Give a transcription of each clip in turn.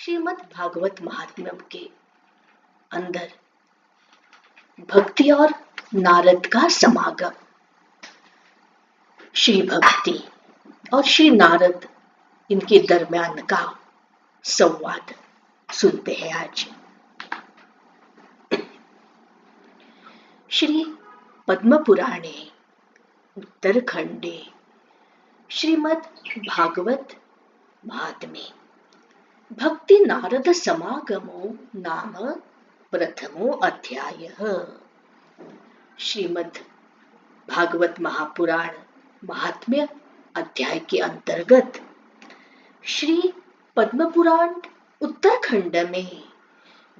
श्रीमद् भागवत महात्म्य के अंदर भक्ति और नारद का समागम, श्री भक्ति और श्री नारद इनके दरमियान का संवाद सुनते हैं आज। श्री पद्म पुराणे उत्तरखंडे श्रीमद् भागवत महात्म्ये भक्ति नारद समागमो नाम प्रथमो अध्यायः। श्रीमद् भागवत महापुराण महात्म्य अध्याय के अंतर्गत श्री पद्म पुराण उत्तरखंड में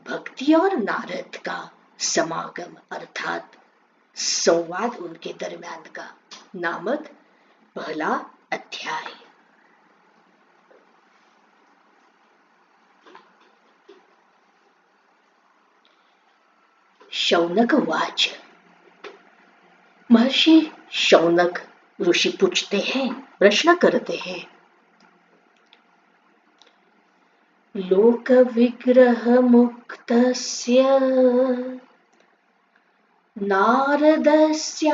भक्ति और नारद का समागम अर्थात संवाद उनके दरमियान का नामक पहला अध्याय। शौनक उवाच। महर्षि शौनक ऋषि पूछते हैं, प्रश्न करते हैं। लोक विग्रह मुक्तस्य नारदस्य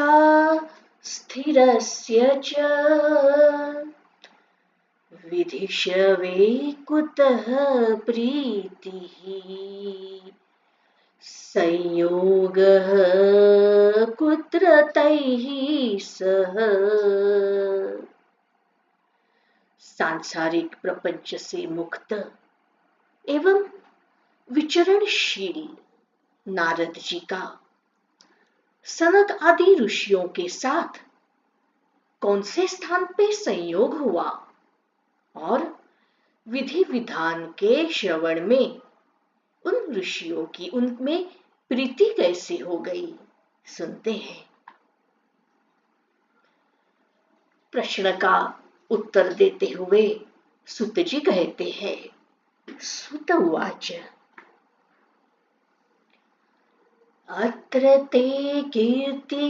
स्थिरस्य च विधिषवे कुतः प्रीतिः संयोगः कुत्र तैः सह। सांसारिक प्रपंच से मुक्त एवं विचरणशील नारद जी का सनक आदि ऋषियों के साथ कौन से स्थान पे संयोग हुआ और विधि विधान के श्रवण में उन ऋषियों की उनमें प्रीति कैसे हो गई, सुनते हैं। प्रश्न का उत्तर देते हुए सुत जी कहते हैं। सुत उवाच। अत्र ते कीर्तयिष्यामि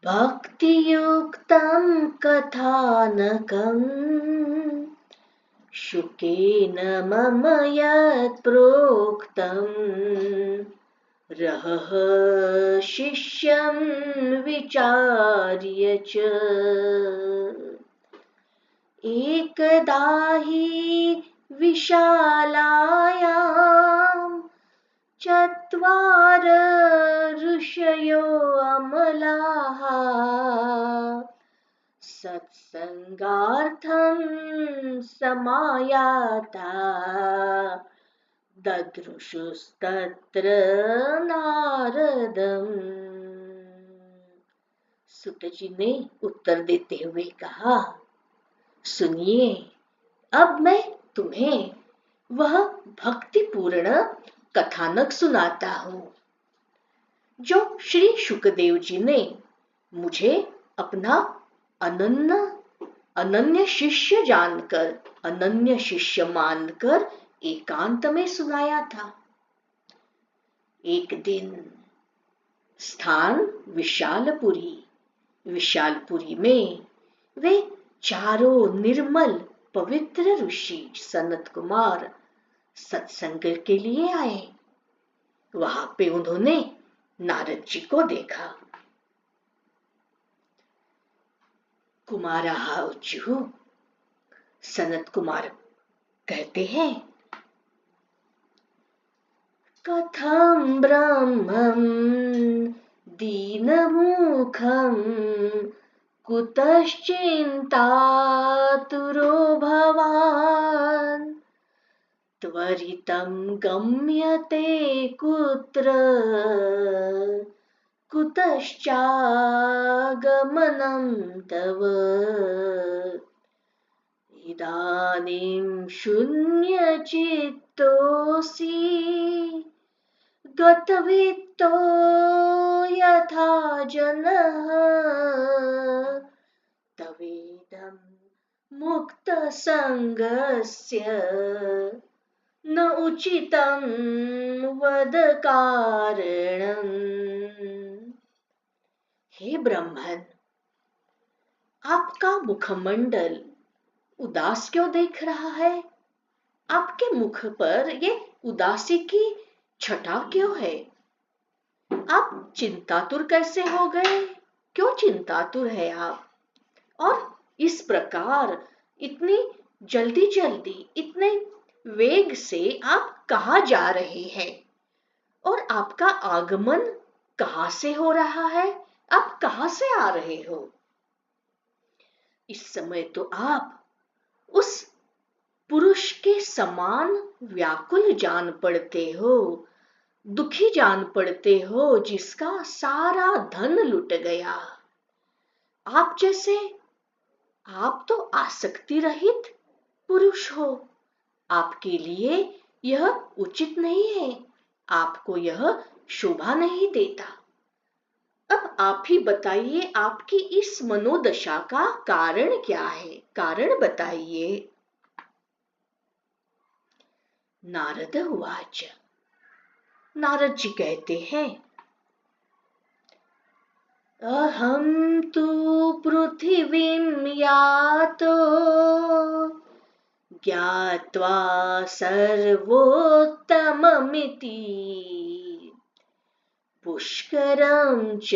भक्तियुक्तं कथानकम् शुकेन मम यत् प्रोक्तं रहः शिष्यं विचार्य च। एकदा हि विशालायां चत्वार ऋषयो अमलाः सत्संगार्थं समायाता ददृशुस्तत्र नारदम्। सुत जी ने उत्तर देते हुए कहा, सुनिए, अब मैं तुम्हें वह भक्तिपूर्ण कथानक सुनाता हूँ जो श्री शुकदेव जी ने मुझे अपना अनन्य शिष्य जानकर, अनन्य शिष्य मानकर एकांत में सुनाया था। एक दिन स्थान विशालपुरी में वे चारों निर्मल पवित्र ऋषि सनत कुमार सत्संग के लिए आए। वहां पे उन्होंने नारद जी को देखा। कुमारः उचुः। सनत कुमार कहते हैं, कथं ब्रह्मं दीनमुखं कुतश्चिन्तातुरो भवान् त्वरितं गम्यते कुत्र कुतश्चागमनं तव। इदानीं शून्यचित्तोऽसि गतवित्तो यथा जनः तवेदं मुक्तसङ्गस्य न उचितं वद कारणम्। हे ब्रह्मन, आपका मुखमंडल उदास क्यों देख रहा है? आपके मुख पर ये उदासी की छटा क्यों है? आप चिंतातुर कैसे हो गए? क्यों चिंतातुर है आप? और इस प्रकार इतनी जल्दी जल्दी, इतने वेग से आप कहाँ जा रहे हैं? और आपका आगमन कहाँ से हो रहा है? आप कहाँ से आ रहे हो? इस समय तो आप उस पुरुष के समान व्याकुल जान पड़ते हो, दुखी जान पड़ते हो, जिसका सारा धन लुट गया। आप जैसे, आप तो आसक्ति रहित पुरुष हो। आपके लिए यह उचित नहीं है, आपको यह शोभा नहीं देता। अब आप ही बताइए, आपकी इस मनोदशा का कारण क्या है? कारण बताइए। नारद उवाच। नारद जी कहते हैं, अहं तु पृथिवीं यातो ज्ञात्वा सर्वोत्तममिति पुष्करं च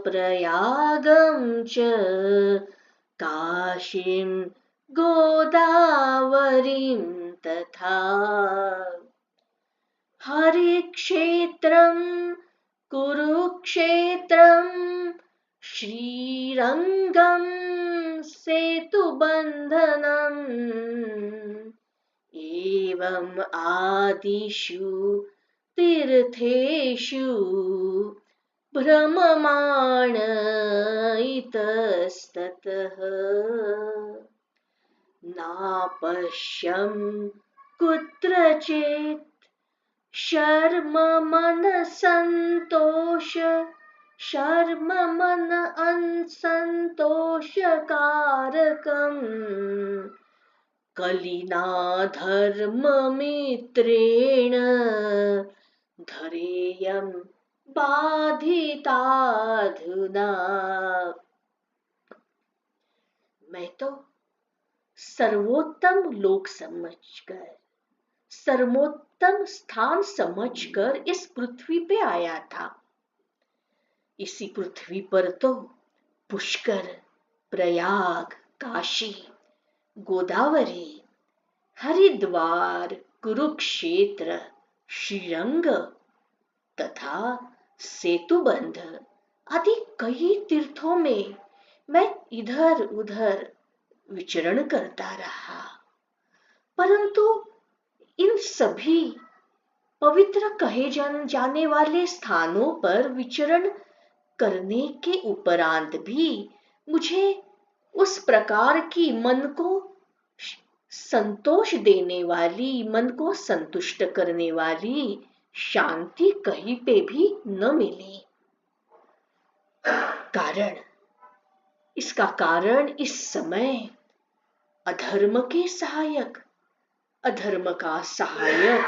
प्रयागं च काशीं गोदावरीं तथा हरिक्षेत्रं कुरुक्षेत्रं श्रीरङ्गं सेतुबन्धनम् एवम् आदिषु तीर्थेषु भ्रममाण इतस्ततः नापश्यं कुत्रचित् शर्म मन असन्तोषकारकम् कलिना धर्ममित्रेण धरेयं बाधिताधुना। मैं तो सर्वोत्तम लोक समझकर, सर्वोत्तम स्थान समझकर इस पृथ्वी पे आया था। इसी पृथ्वी पर तो पुष्कर, प्रयाग, काशी, गोदावरी, हरिद्वार, कुरुक्षेत्र, श्रीरंग तथा सेतुबंध आदि कई तीर्थों में मैं इधर उधर विचरण करता रहा, परंतु इन सभी पवित्र कहे जाने वाले स्थानों पर विचरण करने के उपरांत भी मुझे उस प्रकार की मन को संतोष देने वाली, मन को संतुष्ट करने वाली शांति कहीं पे भी न मिली। कारण, इसका कारण इस समय अधर्म के सहायक, अधर्म का सहायक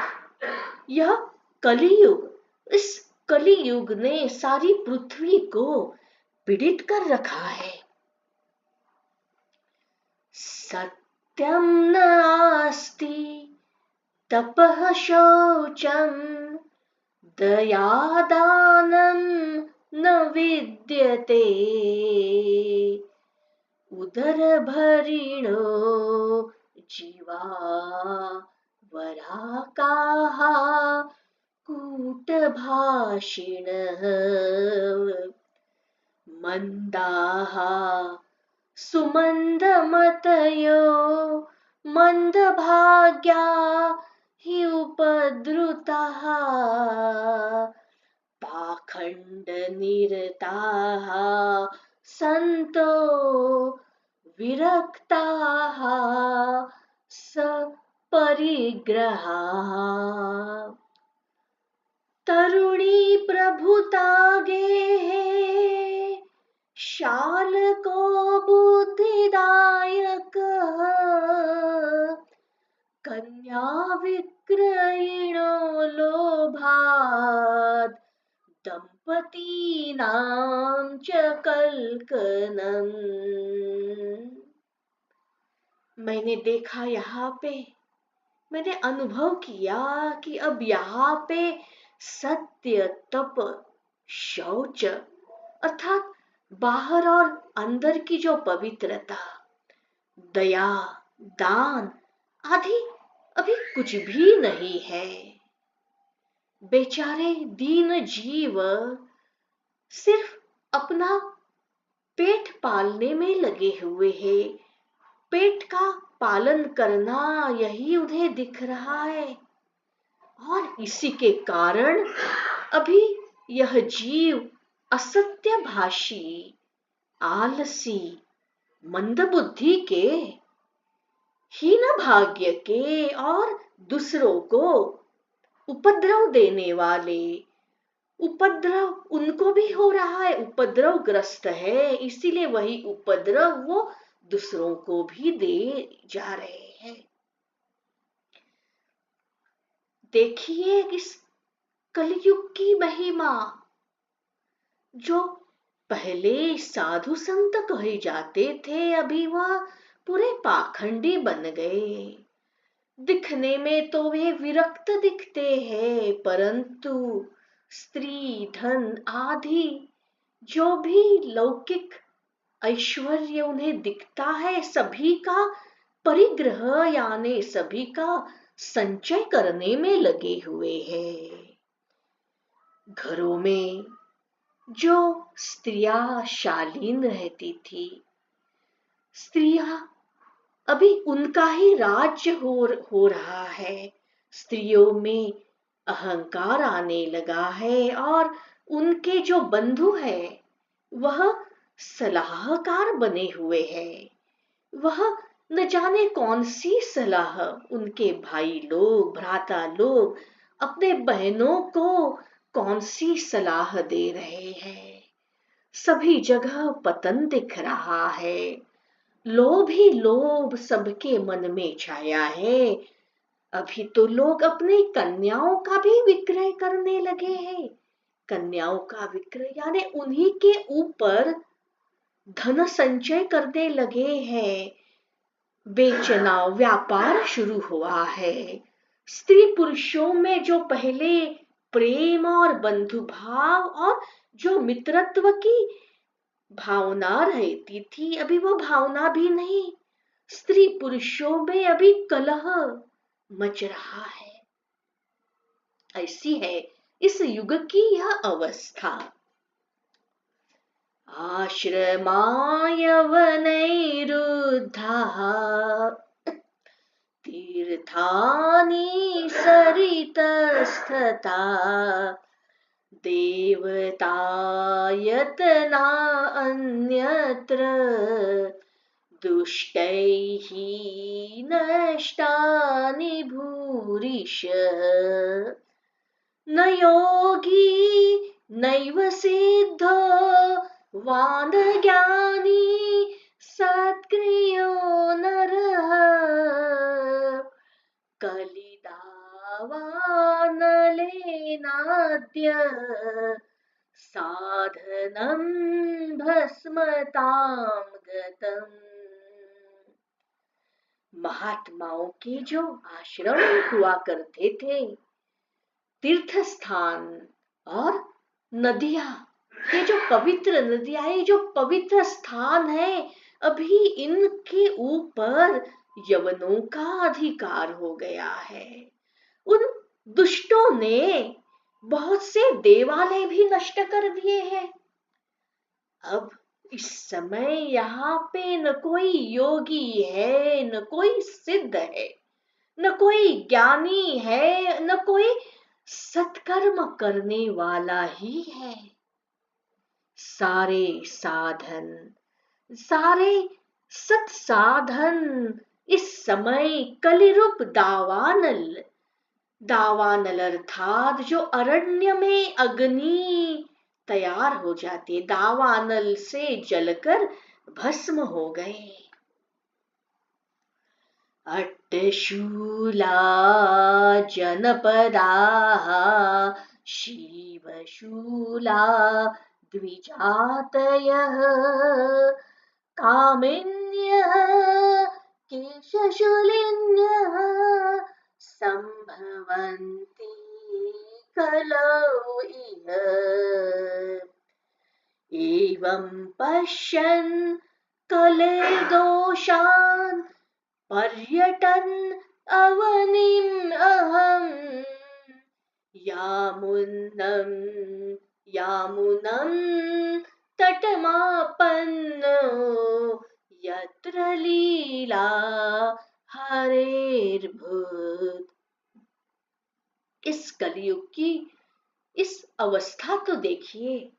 यह कलियुग, इस कलियुग ने सारी पृथ्वी को पीड़ित कर रखा है। सत्यं नास्ति तपः शौचं दयादानं न विद्यते उदरभरिणो जीवा वराकाः कूटभाषिणः मंदाः सुमन्दमतयो मन्दभाग्या हि उपद्रुताः पाखण्डनिरताः सन्तो विरक्ताः सपरिग्रहाः तरुणी प्रभुता गेः शालको बुद्धिदायकः कन्या विक्रयिणो लोभात् दम्पतीनां च कल्कनम्। मैंने देखा यहाँ पे, मैंने अनुभव किया कि अब यहाँ पे सत्य, तप, शौच अर्थात बाहर और अंदर की जो पवित्रता, दया, दान आदि अभी कुछ भी नहीं है। बेचारे दीन जीव सिर्फ अपना पेट पालने में लगे हुए हैं। पेट का पालन करना यही उन्हें दिख रहा है और इसी के कारण अभी यह जीव असत्यभाषी, आलसी, मंदबुद्धि के, हीन भाग्य के और दूसरों को उपद्रव देने वाले, उपद्रव उनको भी हो रहा है, उपद्रवग्रस्त है, इसीलिए वही उपद्रव वो दूसरों को भी दे जा रहे हैं। देखिए इस कलयुग की महिमा, जो पहले साधु संत कहे जाते थे अभी वह पूरे पाखंडी बन गए। दिखने में तो वे विरक्त दिखते हैं, परंतु स्त्री, धन आदि जो भी लौकिक ऐश्वर्य उन्हें दिखता है, सभी का परिग्रह यानी सभी का संचय करने में लगे हुए हैं। घरों में जो स्त्रियां शालीन रहती थी, स्त्रियां अभी उनका ही राज्य हो रहा है। स्त्रियों में अहंकार आने लगा है और उनके जो बंधु हैं वह सलाहकार बने हुए हैं। वह न जाने कौन सी सलाह उनके भाई लोग, भ्राता लोग अपने बहनों को कौन सी सलाह दे रहे हैं। सभी जगह पतन दिख रहा है। लोभ ही लोभ सबके मन में छाया है। अभी तो लोग अपनी कन्याओं का भी विक्रय करने लगे हैं। कन्याओं का विक्रय यानी उन्हीं के ऊपर धन संचय करने लगे हैं। बेचना व्यापार शुरू हुआ है। स्त्री पुरुषों में जो पहले प्रेम और बंधु भाव और जो मित्रत्व की भावना रहती थी, अभी वो भावना भी नहीं। स्त्री पुरुषों में अभी कलह मच रहा है। ऐसी है इस युग की यह अवस्था। आश्रमायवनैरुद्धाः तीर्थानि सरितस्तथा देवतायतना अन्यत्र दुष्टैः नष्टानि भूरिश न योगी नैव सिद्धो वा न ज्ञानी सत्क्रियो नरः कलिदावानलेनाद्य साधनं भस्मतां गतम्। महात्माओं के जो आश्रम हुआ करते थे, तीर्थ स्थान और नदियां, ये जो पवित्र नदियां, ये जो पवित्र स्थान है, अभी इनके ऊपर यवनों का अधिकार हो गया है। उन दुष्टों ने बहुत से देवालय भी नष्ट कर दिए हैं। अब इस समय यहाँ पे न कोई योगी है, न कोई सिद्ध है, न कोई ज्ञानी है, न कोई सत्कर्म करने वाला ही है। सारे साधन, सारे सत्साधन इस समय कलिरूप दावानल अर्थात जो अरण्य में अग्नि तैयार हो जाती है, दावानल से जलकर भस्म हो गए। अट्टशूला जनपदाः शिवशूला द्विजातयः कामिन्यः शशुलिन्यः सम्भवन्ति कलौ इह। एवं पश्यन् कलेर्दोषान् पर्यटन् अवनिम् अहम् यामुनं तटमापन्नो यत्र लीला हरेर्भूत्। इस कलयुग की इस अवस्था तो देखिए।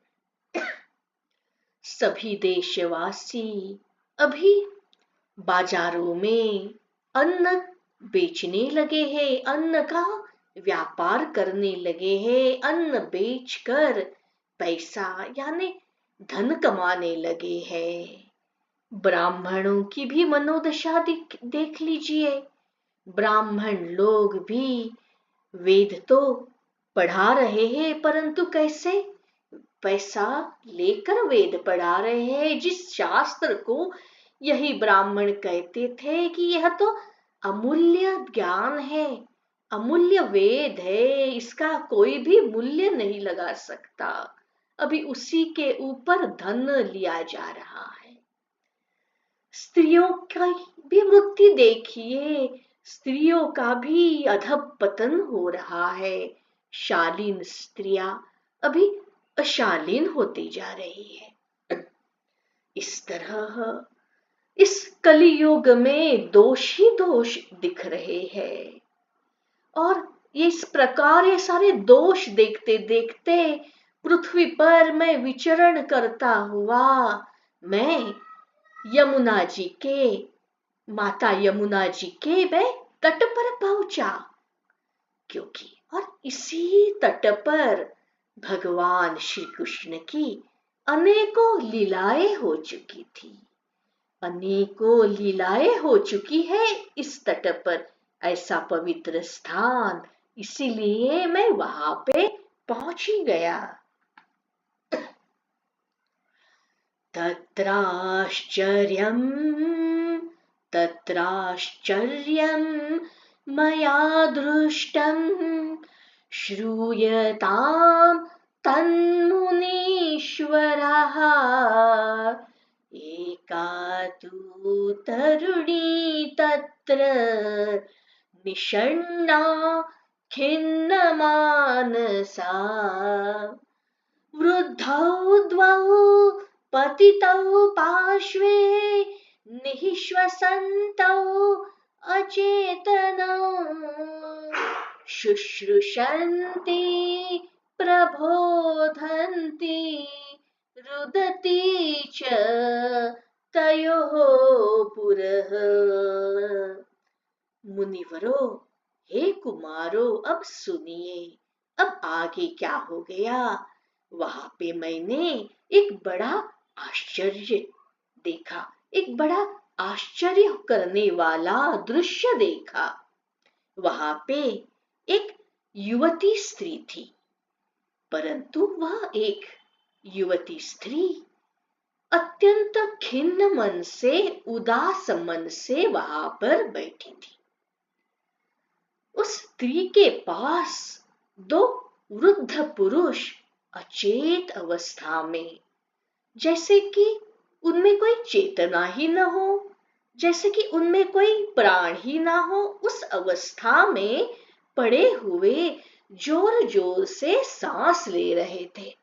सभी देशवासी अभी बाजारों में अन्न बेचने लगे हैं, अन्न का व्यापार करने लगे हैं, अन्न बेचकर पैसा यानी धन कमाने लगे हैं। ब्राह्मणों की भी मनोदशा देख लीजिए। ब्राह्मण लोग भी वेद तो पढ़ा रहे हैं, परंतु कैसे? पैसा लेकर वेद पढ़ा रहे हैं, जिस शास्त्र को यही ब्राह्मण कहते थे कि यह तो अमूल्य ज्ञान है, अमूल्य वेद है, इसका कोई भी मूल्य नहीं लगा सकता। अभी उसी के ऊपर धन लिया जा रहा है। स्त्रियों का भी वृत्ति देखिए, स्त्रियों का भी अधःपतन हो रहा है। शालीन स्त्रियां अभी अशालीन होती जा रही है। इस तरह इस कलियुग में दोष ही दोष दिख रहे हैं। और इस प्रकार ये सारे दोष देखते देखते पृथ्वी पर मैं विचरण करता हुआ मैं यमुना जी के माता यमुना जी के मैं तट पर पहुंचा। क्योंकि और इसी तट पर भगवान श्री कृष्ण की अनेकों लीलाएं हो चुकी थी, अनेकों लीलाएं हो चुकी है इस तट पर। ऐसा पवित्र स्थान, इसीलिए मैं वहां पे पहुंच ही गया। तत्राश्चर्यं मया दृष्टं श्रूयतां तन्मुनीश्वरः। एका तु तरुणी तत्र निषण्णा खिन्नमानसा। वृद्धौ द्वौ पतितौ पार्श्वे निःश्वसन्तौ अचेतनौ शुश्रूषन्ति प्रबोधन्ति रुदती च तयोः पुरः। मुनिवरों, हे कुमारों, अब सुनिए, अब आगे क्या हो गया। वहां पे मैंने एक बड़ा आश्चर्य देखा, एक बड़ा आश्चर्य करने वाला दृश्य देखा। वहां पे एक युवती स्त्री थी, परंतु वह एक युवती स्त्री अत्यंत खिन्न मन से, उदास मन से वहां पर बैठी थी। उस स्त्री के पास दो वृद्ध पुरुष अचेत अवस्था में, जैसे कि उनमें कोई चेतना ही न हो, जैसे कि उनमें कोई प्राण ही ना हो, उस अवस्था में पड़े हुए जोर जोर से सांस ले रहे थे।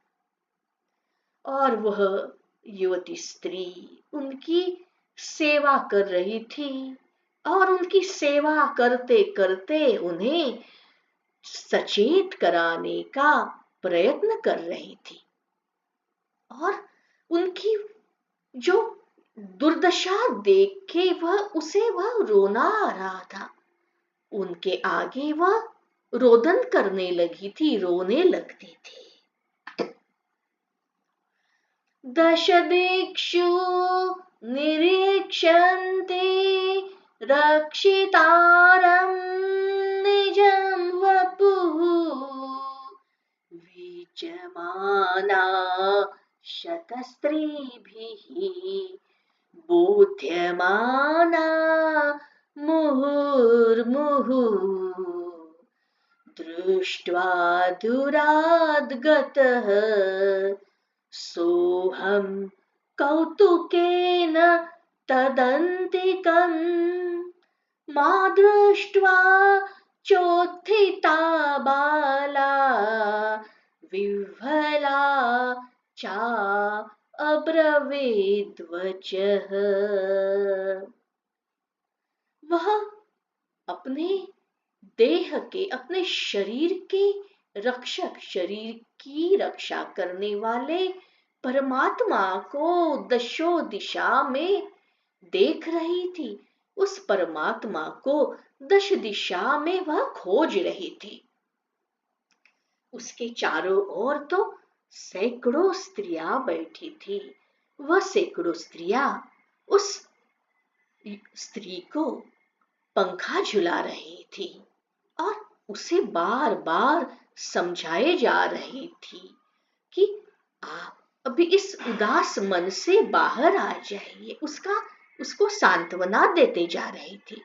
और वह युवती स्त्री उनकी सेवा कर रही थी और उनकी सेवा करते करते उन्हें सचेत कराने का प्रयत्न कर रही थी। और उनकी जो दुर्दशा देख के वह रोना आ रहा था। उनके आगे वह रोदन करने लगी थी, रोने लगती थी। दश दिक्षु निरीक्षन्ते रक्षितारं निजं वपुः विजमाना शतस्त्रीभिः बोध्यमाना दृष्ट्वा दुराद्गतः सोऽहं कौतुकेन तदन्तिकम् मा दृष्ट्वा चोत्थिता बाला विह्वला चा अब्रवीद्वचः। वह अपने देह के, अपने शरीर के रक्षक, शरीर की रक्षा करने वाले परमात्मा को दशो दिशा में देख रही थी। उस परमात्मा को दश दिशा में वह खोज रही थी। उसके चारों ओर तो सैकड़ों स्त्रियां बैठी थी। वह सैकड़ों स्त्रियां उस स्त्री को पंखा झुला रही थी और उसे बार बार समझाए जा रही थी कि आप अभी इस उदास मन से बाहर आ जाइए। उसको सांत्वना देते जा रही थी।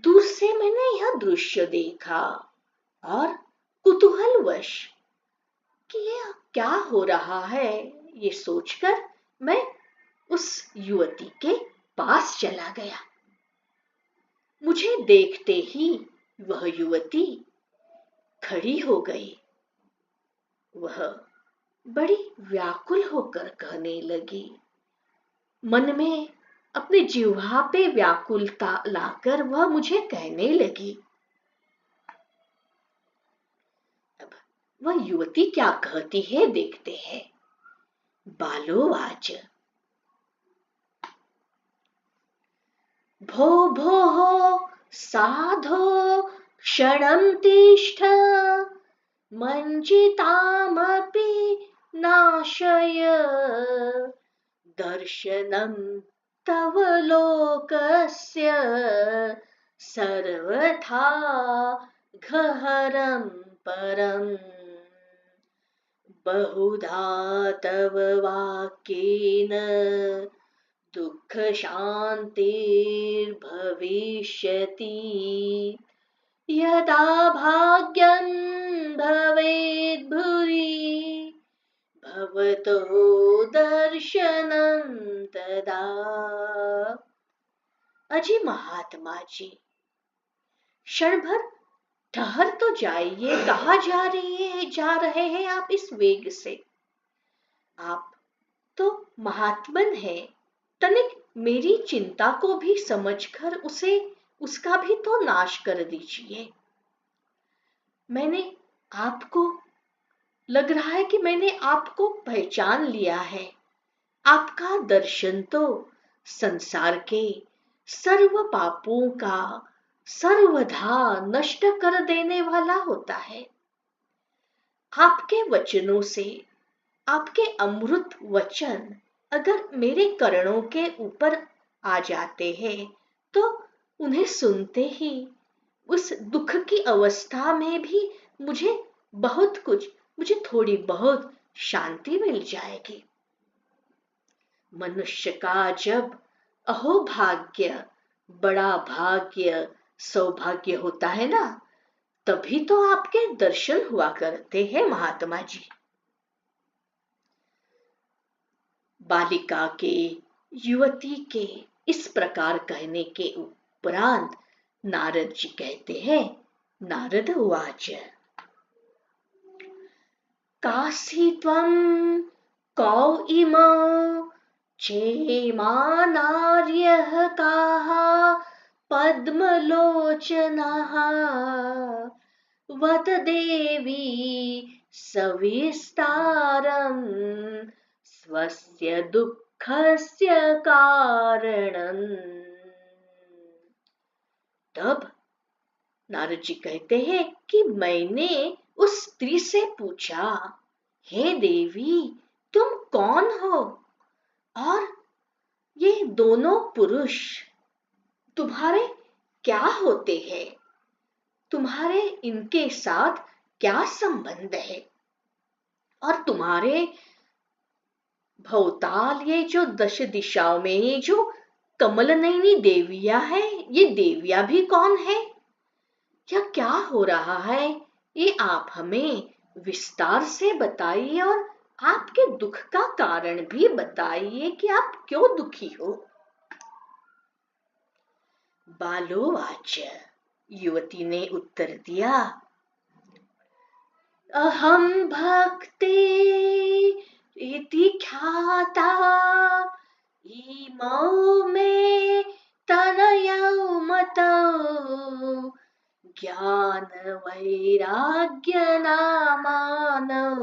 दूर से मैंने यह दृश्य देखा और कुतूहलवश कि यह क्या हो रहा है, ये सोचकर मैं उस युवती के पास चला गया। मुझे देखते ही वह युवती खड़ी हो गई। वह बड़ी व्याकुल होकर कहने लगी, मन में अपने जिह्वा पे व्याकुलता लाकर वह मुझे कहने लगी। अब वह युवती क्या कहती है देखते हैं। बालोवाच भो भोः साधो क्षणं तिष्ठ मञ्चितामपि नाशय दर्शनं तव लोकस्य सर्वथा गहरं परम् बहुधा तव वाक्येन दुःख शान्तिर्भविष्यति यदा भाग्यं भवेद् भूरि भवतो दर्शनं तदा। अजी महात्मा जी, क्षण भर ठहर तो जाइए। कहाँ जा रहे हैं आप इस वेग से? आप तो महात्मन हैं, तनिक मेरी चिंता को भी समझकर उसका भी तो नाश कर दीजिए। लग रहा है कि मैंने आपको पहचान लिया है। आपका दर्शन तो संसार के सर्व पापों का सर्वथा नष्ट कर देने वाला होता है। आपके वचनों से, आपके अमृत वचन अगर मेरे कर्णों के ऊपर आ जाते हैं तो उन्हें सुनते ही उस दुख की अवस्था में भी मुझे थोड़ी बहुत शांति मिल जाएगी। मनुष्य का जब अहोभाग्य, बड़ा भाग्य, सौभाग्य होता है ना, तभी तो आपके दर्शन हुआ करते हैं महात्मा जी। बालिका के, युवती के इस प्रकार कहने के उपरांत नारद जी कहते हैं, नारद उवाच कासी त्वं कौ इमौ चेमानार्यः काः पद्मलोचनाः वद देवी सविस्तारम् स्वस्य दुःखस्य कारणम्। तब नारद जी कहते हैं कि मैंने उस स्त्री से पूछा, हे देवी तुम कौन हो और ये दोनों पुरुष तुम्हारे क्या होते हैं? तुम्हारे इनके साथ क्या संबंध है? और तुम्हारे भवताल ये जो दश दिशाओं में ये जो कमल नयनी देवियां है, ये देवियां भी कौन है? यह क्या हो रहा है, ये आप हमें विस्तार से बताइए और आपके दुख का कारण भी बताइए कि आप क्यों दुखी हो। बालोवाच, युवती ने उत्तर दिया, अहम भक्ति इति ख्याता इमौ मे तनयौ मतौ ज्ञान वैराग्य नामानौ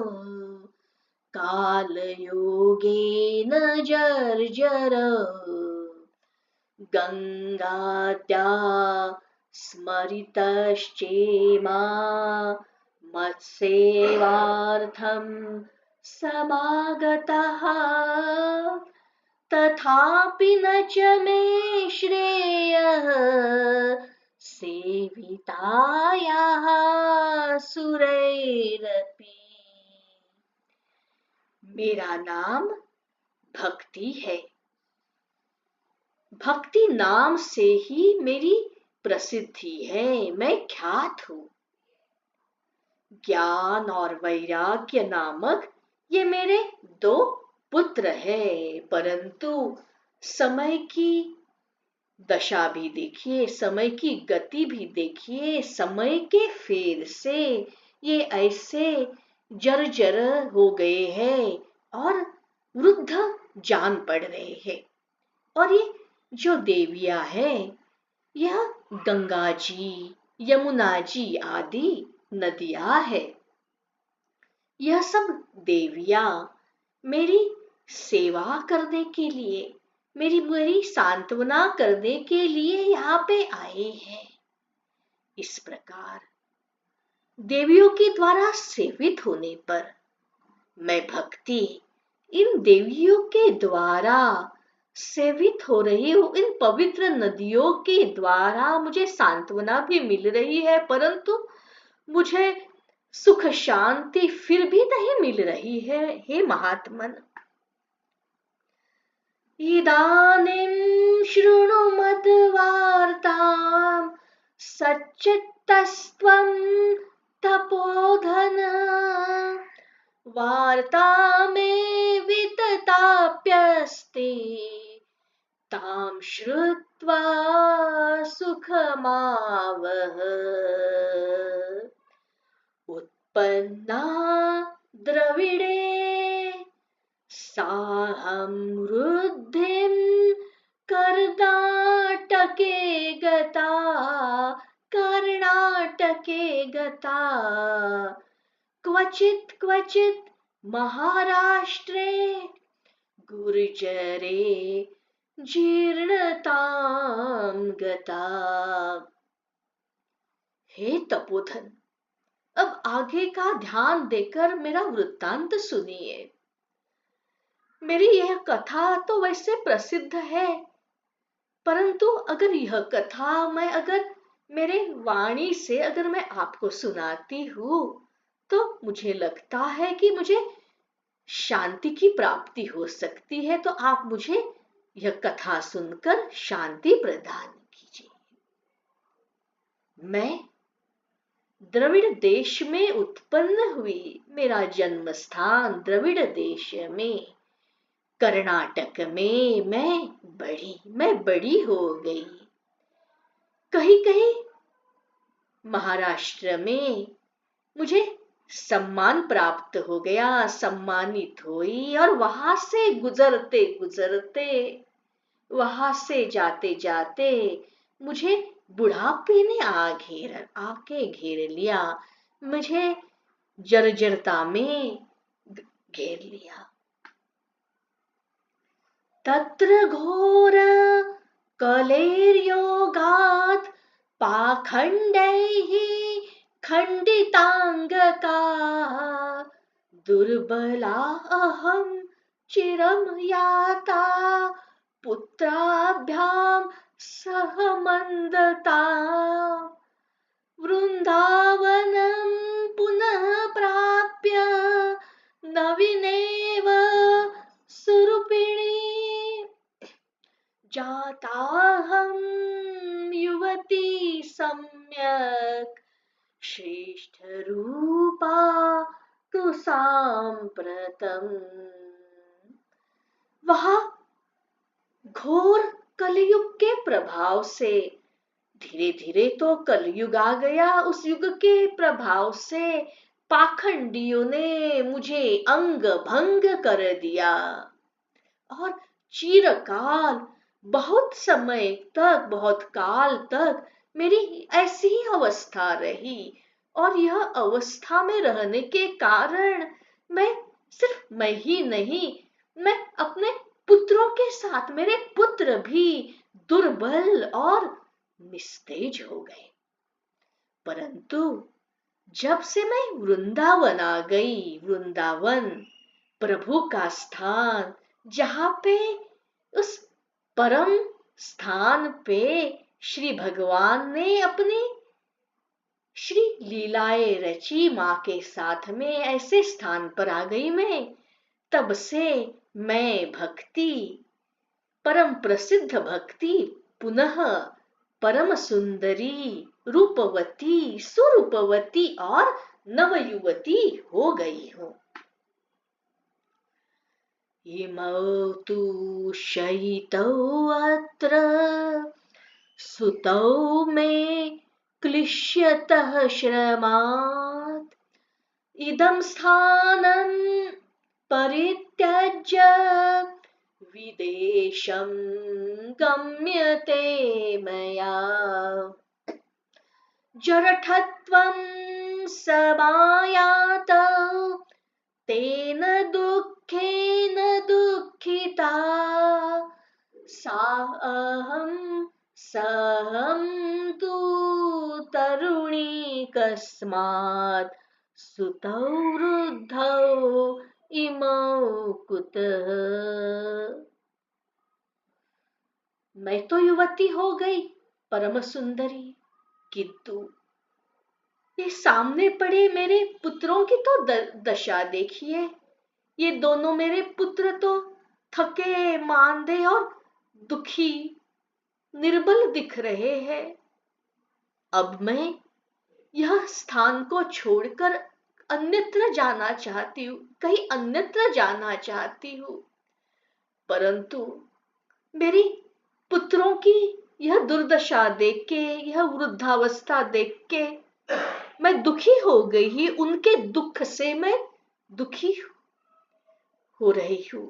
काल योगेन जर्जरौ गंगाद्या स्मरितश्चेमा मत्सेवार्थं समागतः तथापि न च मे श्रेयः सेवितायाः सुरैरपि। मेरा नाम भक्ति है, भक्ति नाम से ही मेरी प्रसिद्धि है, मैं ख्यात हूँ। ज्ञान और वैराग्य नामक ये मेरे दो पुत्र है, परंतु समय की दशा भी देखिए, समय की गति भी देखिए, समय के फेर से ये ऐसे जर्जर हो गए हैं और वृद्ध जान पड़ रहे हैं। और ये जो देवियां है, यह गंगा जी, यमुना जी आदि नदियां है। यह सब देवियां मेरी सेवा करने के लिए, मेरी सांत्वना करने के लिए यहाँ पे आए हैं। इस प्रकार देवियों के द्वारा सेवित होने पर मैं भक्ति इन देवियों के द्वारा सेवित हो रही हूँ, इन पवित्र नदियों के द्वारा मुझे सांत्वना भी मिल रही है, परंतु मुझे सुख शांति फिर भी नहीं मिल रही है। हे महात्मन, इदानीं शृणु मद्वार्तां सच्चित्तस्त्वं तपोधन वार्ता मे वितताप्यस्ते तां श्रुत्वा सुखमावह। उत्पन्ना द्रविडे साहं वृद्धिं कर्णाटके गता क्वचित् क्वचित् महाराष्ट्रे गुर्जरे जीर्णतां गता। हे तपोधन, अब आगे का ध्यान देकर मेरा वृत्तांत सुनिए। मेरी यह कथा तो वैसे प्रसिद्ध है, परंतु अगर यह कथा अगर मेरे वाणी से अगर मैं आपको सुनाती हूँ तो मुझे लगता है कि मुझे शांति की प्राप्ति हो सकती है, तो आप मुझे यह कथा सुनकर शांति प्रदान कीजिए। मैं द्रविड़ देश में उत्पन्न हुई, मेरा जन्म स्थान द्रविड़ देश में कर्नाटक में मैं बड़ी हो गई। कहीं कहीं महाराष्ट्र में मुझे सम्मान प्राप्त हो गया, सम्मानित हुई, और वहां से गुजरते गुजरते, वहां से जाते जाते मुझे बुढ़ापे ने आके घेर लिया, मुझे जर्जरता में घेर लिया। तत्र घोर कलेर्योगात् पाखंडैः खंडितांगका दुर्बला अहं चिरं याता पुत्राभ्यां सह मंदता वृंदावनं पुनः प्राप्य नवीनेव सुरूपिणी जाताहं युवती सम्यक् श्रेष्ठ रूपा तु सांप्रतम। वहां घोर कलयुग के प्रभाव से, धीरे धीरे तो कलयुग आ गया, उस युग के प्रभाव से पाखंडियों ने मुझे अंग भंग कर दिया और चिरकाल, बहुत समय तक, बहुत काल तक मेरी ऐसी ही अवस्था रही। और यह अवस्था में रहने के कारण मैं ही नहीं, मैं अपने पुत्रों के साथ, मेरे पुत्र भी दुर्बल और निस्तेज हो गए। परंतु जब से मैं वृंदावन आ गई, वृंदावन प्रभु का स्थान, जहां पे उस परम स्थान पे श्री भगवान ने अपनी श्री लीलाएं रची, मां के साथ में ऐसे स्थान पर आ गई मैं, तब से मैं भक्ति, परम प्रसिद्ध भक्ति, पुनः परम सुंदरी, रूपवती, सुरूपवती और नवयुवती हो गई हूं। इमौ तु शयितौ अत्र सुतौ मे क्लिश्यतः श्रमात्। इदं स्थानं परित्यज्य विदेशं गम्यते मया। जरठत्वं समायातौ तेन दुःखेन दुःखिता। सहं तु तरुणी कस्मात् सुतौ वृद्धौ इमौ कुतः। मैं तो युवती हो गई, परम सुंदरी, किंतु ये सामने पड़े मेरे पुत्रों की तो दशा देखिए। ये दोनों मेरे पुत्र तो थके मांदे और दुखी, निर्बल दिख रहे हैं। अब मैं यह स्थान को छोड़कर अन्यत्र जाना चाहती हूँ, कहीं अन्यत्र जाना चाहती हूँ, परंतु मेरी पुत्रों की यह दुर्दशा देख के, यह वृद्धावस्था देख के मैं दुखी हो गई ही, उनके दुख से मैं दुखी हो रही हूं।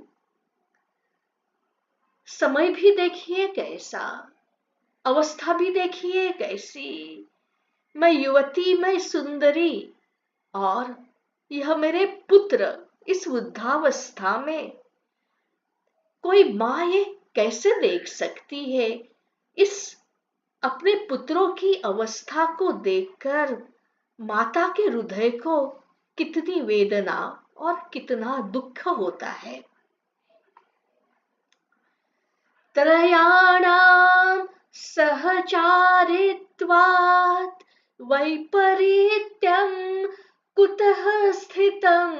समय भी देखिए कैसा, अवस्था भी देखिए कैसी, मैं युवती, मैं सुंदरी, और यह मेरे पुत्र इस वृद्धावस्था में। कोई माँ ये कैसे देख सकती है? इस अपने पुत्रों की अवस्था को देखकर माता के हृदय को कितनी वेदना और कितना दुख होता है। त्रयाणां सहचारित्वात् वैपरीत्यं कुतः स्थितं।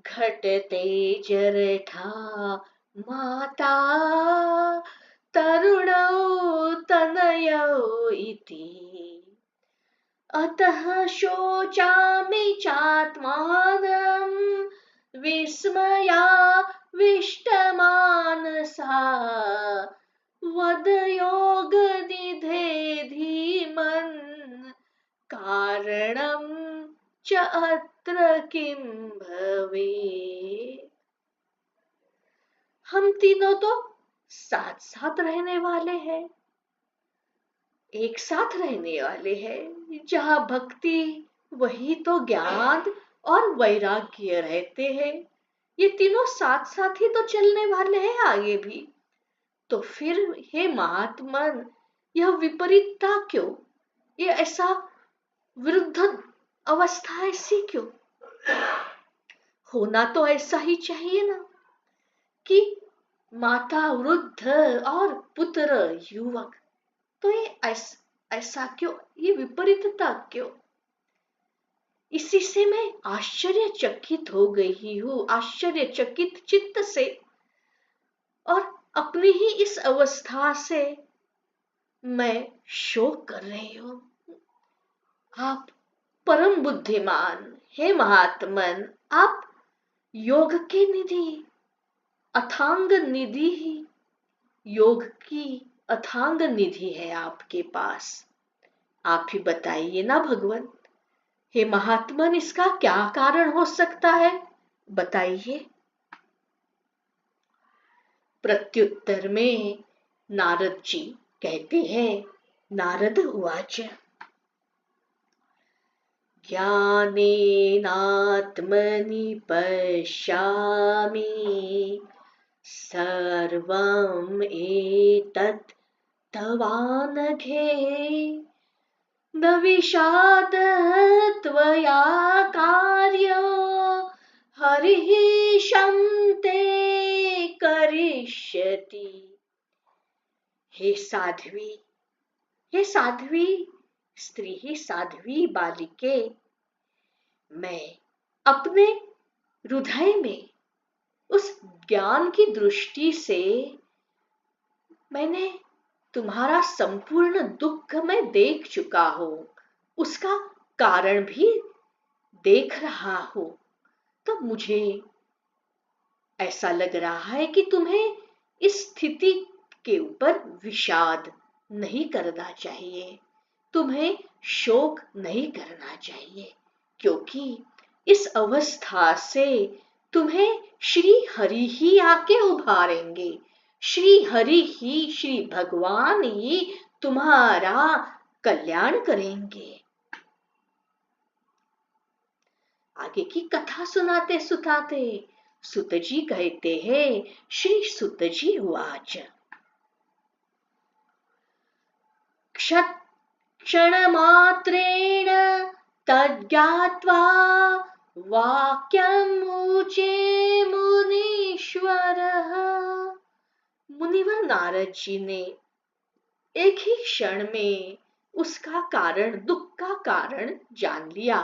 घटते जरठा माता तरुणौ तनयौ इति। अतः शोचामि चात्मानं विस्मयाविष्टमानसा। वद योगनिधे धीमन् कारणं च अत्र किं भवेत्। हम तीनों तो साथ साथ रहने वाले हैं, एक साथ रहने वाले हैं। जहां भक्ति वही तो ज्ञान और वैराग्य रहते हैं। ये तीनों साथ साथ ही तो चलने वाले हैं आगे भी। तो फिर हे महात्मन, यह विपरीतता क्यों? ये ऐसा विरुद्ध अवस्था ऐसी क्यों? होना तो ऐसा ही चाहिए ना, कि माता वृद्ध और पुत्र युवक। तो ये ऐसा क्यों? ये विपरीतता क्यों? इसी से मैं आश्चर्यचकित हो गई हूँ, आश्चर्यचकित चित्त से, और अपनी ही इस अवस्था से मैं शोक कर रही हूँ। आप परम बुद्धिमान, हे महात्मन, आप योग की निधि, अथांग निधि ही, योग की अथांग निधि है आपके पास। आप ही बताइए ना भगवान, हे महात्मन, इसका क्या कारण हो सकता है, बताइए। प्रत्युत्तर में नारद जी कहते हैं, नारद उवाच ज्ञानेनात्मनि पश्यामि सर्वम् एतत् तवानघे न विषादः त्वया कार्यो हरिः शं ते करिष्यति। हे साध्वी, हे साध्वी स्त्री, ही साध्वी बालिके, मैं अपने हृदय में उस ज्ञान की दृष्टि से मैंने तुम्हारा संपूर्ण दुख मैं देख चुका हूं, उसका कारण भी देख रहा हूं। तो मुझे ऐसा लग रहा है कि तुम्हें इस स्थिति के ऊपर विषाद नहीं करना चाहिए, तुम्हें शोक नहीं करना चाहिए, क्योंकि इस अवस्था से तुम्हें श्री हरि ही आके उभारेंगे। श्री हरि ही, श्री भगवान ही तुम्हारा कल्याण करेंगे। आगे की कथा सुनाते सुनाते सुत जी कहते हैं, श्री सुत जी उवाच क्षणमात्रेण तज्ज्ञात्वा वाक्यमुचे मुनीश्वरः। मुनिवर नारद जी ने एक ही क्षण में उसका कारण, दुख का कारण जान लिया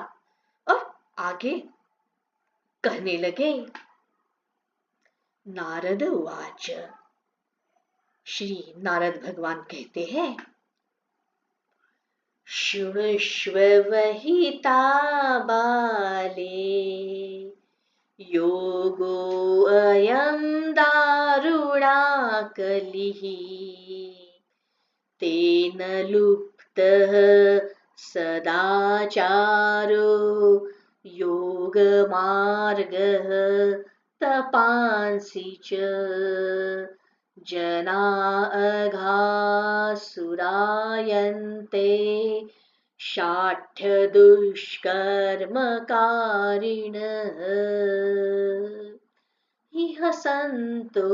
और आगे कहने लगे। नारद उवाच, श्री नारद भगवान कहते हैं, शृणुष्व वहिता बाले योगो अयं दारुणा कलिः तेन लुप्तः सदाचारो योगमार्गः तपांसि च जना अघासुरायन्ते शाठ्य दुष्कर्मकारिणः इह सन्तो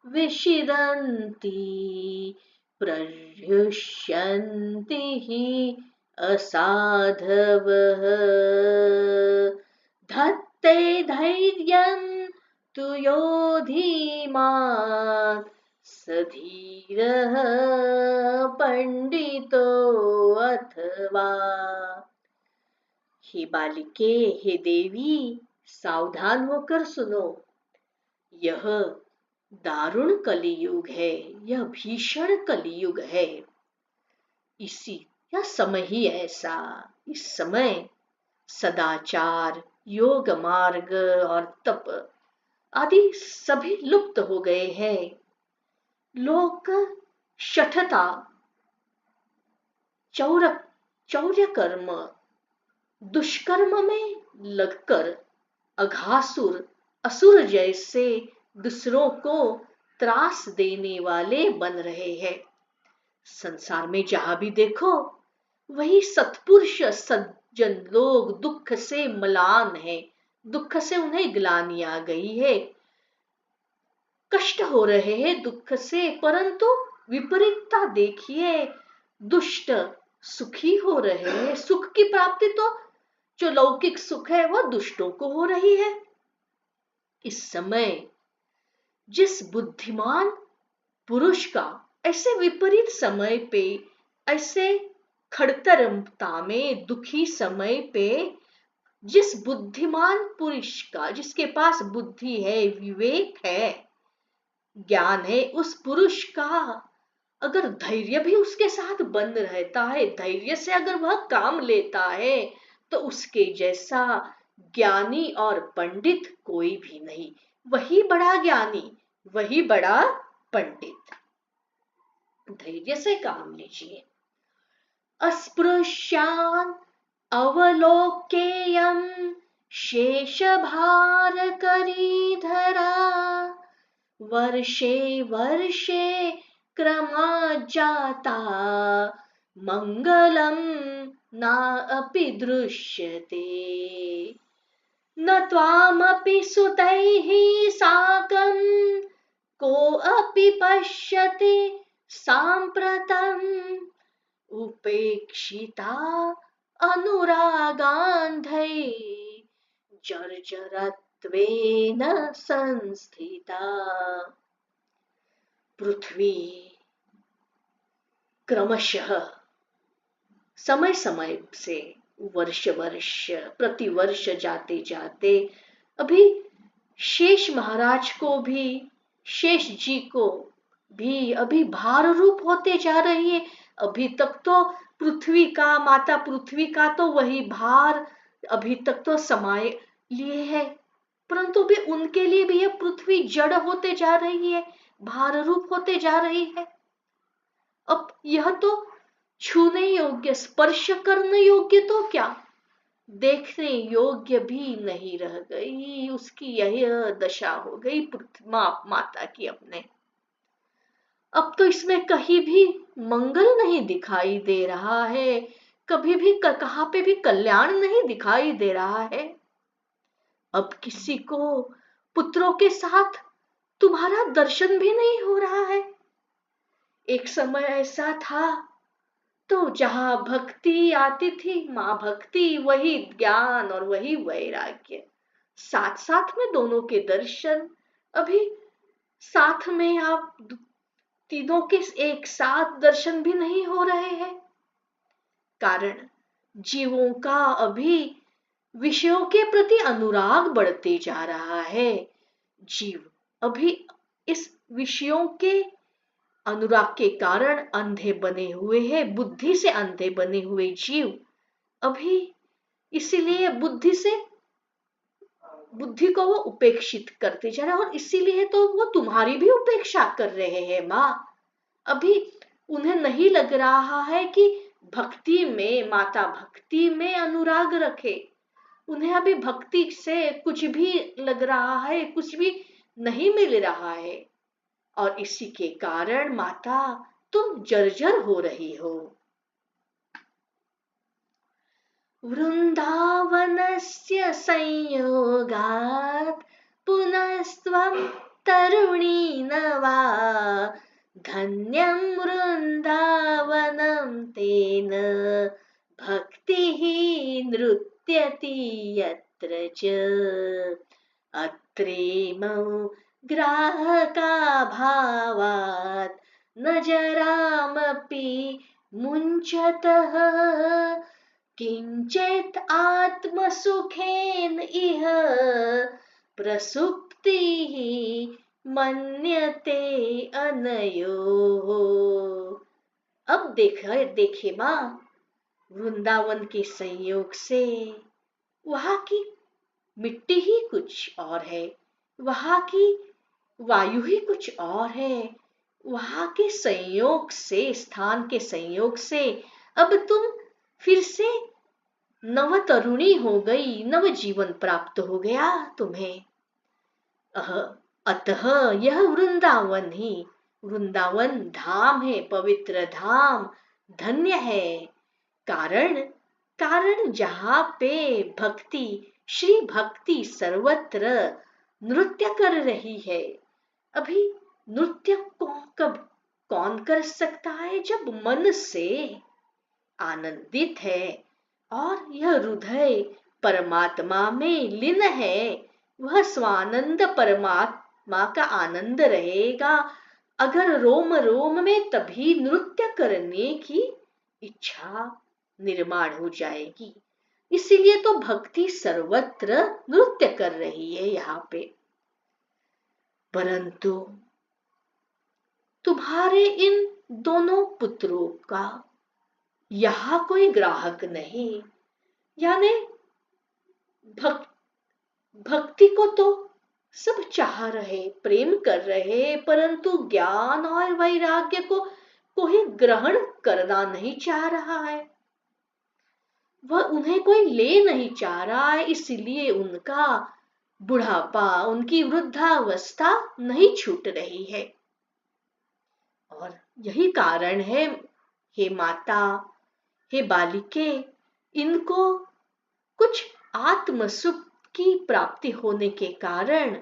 विषिदन्ति प्रहृष्यन्ति हि असाधवः धत्ते धैर्यं तु यो धीमान् स धीरः पंडितो अथवा। हे बालिके, हे देवी, सावधान होकर सुनो, यह दारुण कलियुग है, यह भीषण कलियुग है। यह समय ही ऐसा, इस समय सदाचार, योग मार्ग और तप आदि सभी लुप्त हो गए हैं। लोग शठता, चौर्य कर्म, दुष्कर्म में लगकर अघासुर, असुर जैसे दूसरों को त्रास देने वाले बन रहे हैं। संसार में जहां भी देखो वही सत्पुरुष सज्जन लोग दुख से मलान है, दुख से उन्हें ग्लानि आ गई है, कष्ट हो रहे हैं दुख से। परंतु विपरीतता देखिए, दुष्ट सुखी हो रहे हैं। सुख की प्राप्ति तो जो लौकिक सुख है वह दुष्टों को हो रही है। इस समय जिस बुद्धिमान पुरुष का ऐसे विपरीत समय पे, ऐसे खड़तरता में, दुखी समय पे जिस बुद्धिमान पुरुष का, जिसके पास बुद्धि है, विवेक है, ज्ञान है, उस पुरुष का अगर धैर्य भी उसके साथ बंद रहता है, धैर्य से अगर वह काम लेता है, तो उसके जैसा ज्ञानी और पंडित कोई भी नहीं। वही बड़ा ज्ञानी, वही बड़ा पंडित। धैर्य से काम लीजिए। अस्पृश्यान् अवलोकेयं शेषभारकरीधरा वर्षे वर्षे क्रमाज्जाता मङ्गलं नापि दृश्यते। न त्वामपि सुतैः साकं कोऽपि पश्यति साम्प्रतम् उपेक्षिता अनुरागान्धै जर्जरत्वेन संस्थिता। पृथ्वी क्रमशः समय समय से वर्ष प्रति वर्ष जाते जाते अभी शेष महाराज को भी, शेष जी को भी अभी भार रूप होते जा रही है। अभी तक तो पृथ्वी का, माता पृथ्वी का तो वही भार अभी तक तो समाये लिए है, परंतु भी उनके लिए भी यह पृथ्वी जड़ होते जा रही है, भार रूप होते जा रही है। अब यह तो छूने योग्य, स्पर्श करने योग्य तो क्या, देखने योग्य भी नहीं रह गई। उसकी यह दशा हो गई माता की अपने। अब तो इसमें कहीं भी मंगल नहीं दिखाई दे रहा है, कभी भी कहाँ पे भी कल्याण नहीं दिखाई दे रहा है। अब किसी को पुत्रों के साथ तुम्हारा दर्शन भी नहीं हो रहा है। एक समय ऐसा था तो जहां भक्ति आती थी, मां भक्ति, वही ज्ञान और वही वैराग्य, साथ साथ में दोनों के दर्शन। अभी साथ में आप तीनों के एक साथ दर्शन भी नहीं हो रहे हैं। कारण जीवों का अभी विषयों के प्रति अनुराग बढ़ते जा रहा है। जीव अभी इस विषयों के अनुराग के कारण अंधे बने हुए हैं, बुद्धि से अंधे बने हुए जीव अभी इसीलिए बुद्धि को वो उपेक्षित करते जा रहे हैं। और इसीलिए तो वो तुम्हारी भी उपेक्षा कर रहे हैं माँ। अभी उन्हें नहीं लग रहा है कि भक्ति में, माता भक्ति में अनुराग रखे। उन्हें अभी भक्ति से कुछ भी लग रहा है, कुछ भी नहीं मिल रहा है। और इसी के कारण माता तुम जर्जर हो रही हो। वृंदावनस्य संयोगात् पुनस्त्वं तरुणी नवा धन्यं वृंदावनं तेन भक्तिः नृत्यति यत्र च अत्रेमौ ग्राहका भावात् न जरामपि मुञ्चतः किंचित् आत्मसुखेन इह प्रसुप्तिः मन्यते अनयोः। अब देखे माँ, वृंदावन के संयोग से वहां की मिट्टी ही कुछ और है, वहां की वायु ही कुछ और है। वहां के संयोग से, स्थान के संयोग से अब तुम फिर से नव तरुणी हो गई, नव जीवन प्राप्त हो गया तुम्हें। अतः यह वृंदावन ही, वृंदावन धाम है, पवित्र धाम, धन्य है। कारण जहां पे भक्ति, श्री भक्ति सर्वत्र नृत्य कर रही है। अभी नृत्य कौन कर सकता है? जब मन से आनंदित है और यह हृदय परमात्मा में लीन है, वह स्वानंद परमात्मा का आनंद रहेगा। अगर रोम रोम में तभी नृत्य करने की इच्छा निर्माण हो जाएगी। इसीलिए तो भक्ति सर्वत्र नृत्य कर रही है यहाँ पे। परंतु तुम्हारे इन दोनों पुत्रों का यहाँ कोई ग्राहक नहीं। यानी भक्ति को तो सब चाह रहे, प्रेम कर रहे, परंतु ज्ञान और वैराग्य को कोई ग्रहण करना नहीं चाह रहा है। वह उन्हें कोई ले नहीं चाह रहा है, इसलिए उनका बुढ़ापा, उनकी वृद्धावस्था नहीं छूट रही है। और यही कारण है, हे माता, हे बालिके, इनको कुछ आत्म सुख की प्राप्ति होने के कारण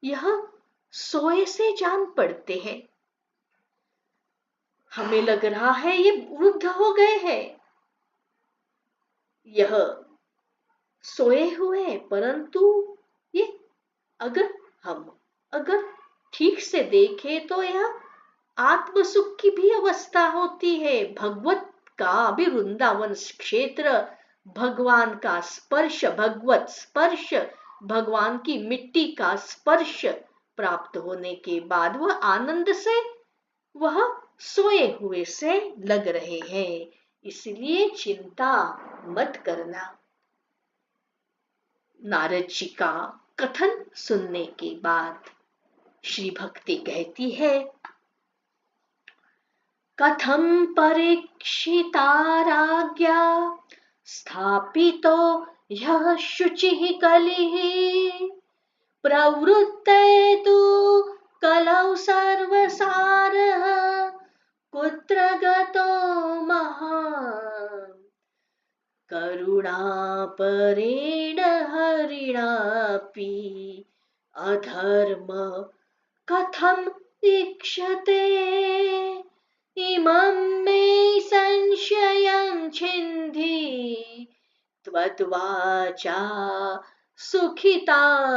यह सोए से जान पड़ते हैं। हमें लग रहा है ये वृद्ध हो गए हैं, यह सोए हुए, परंतु ये अगर ठीक से देखें तो यह आत्म सुख की भी अवस्था होती है। भगवत का भी वृंदावन क्षेत्र, भगवान का स्पर्श, भगवत स्पर्श, भगवान की मिट्टी का स्पर्श प्राप्त होने के बाद वह आनंद से, वह सोए हुए से लग रहे हैं। इसलिए चिंता मत करना। नारद जी का कथन सुनने के बाद श्री भक्ति कहती है, कथम परीक्षिता राज्ञा स्थापितो यः शुचिः कलिः प्रवृत्ते तु कलौ सर्वसारः कुत्र गतो महान् करुणापरेण हरिणापि अधर्म कथम ईक्षते इमं मे संशयं छिन्धि त्वद्वाचा सुखितास्म्यहम्।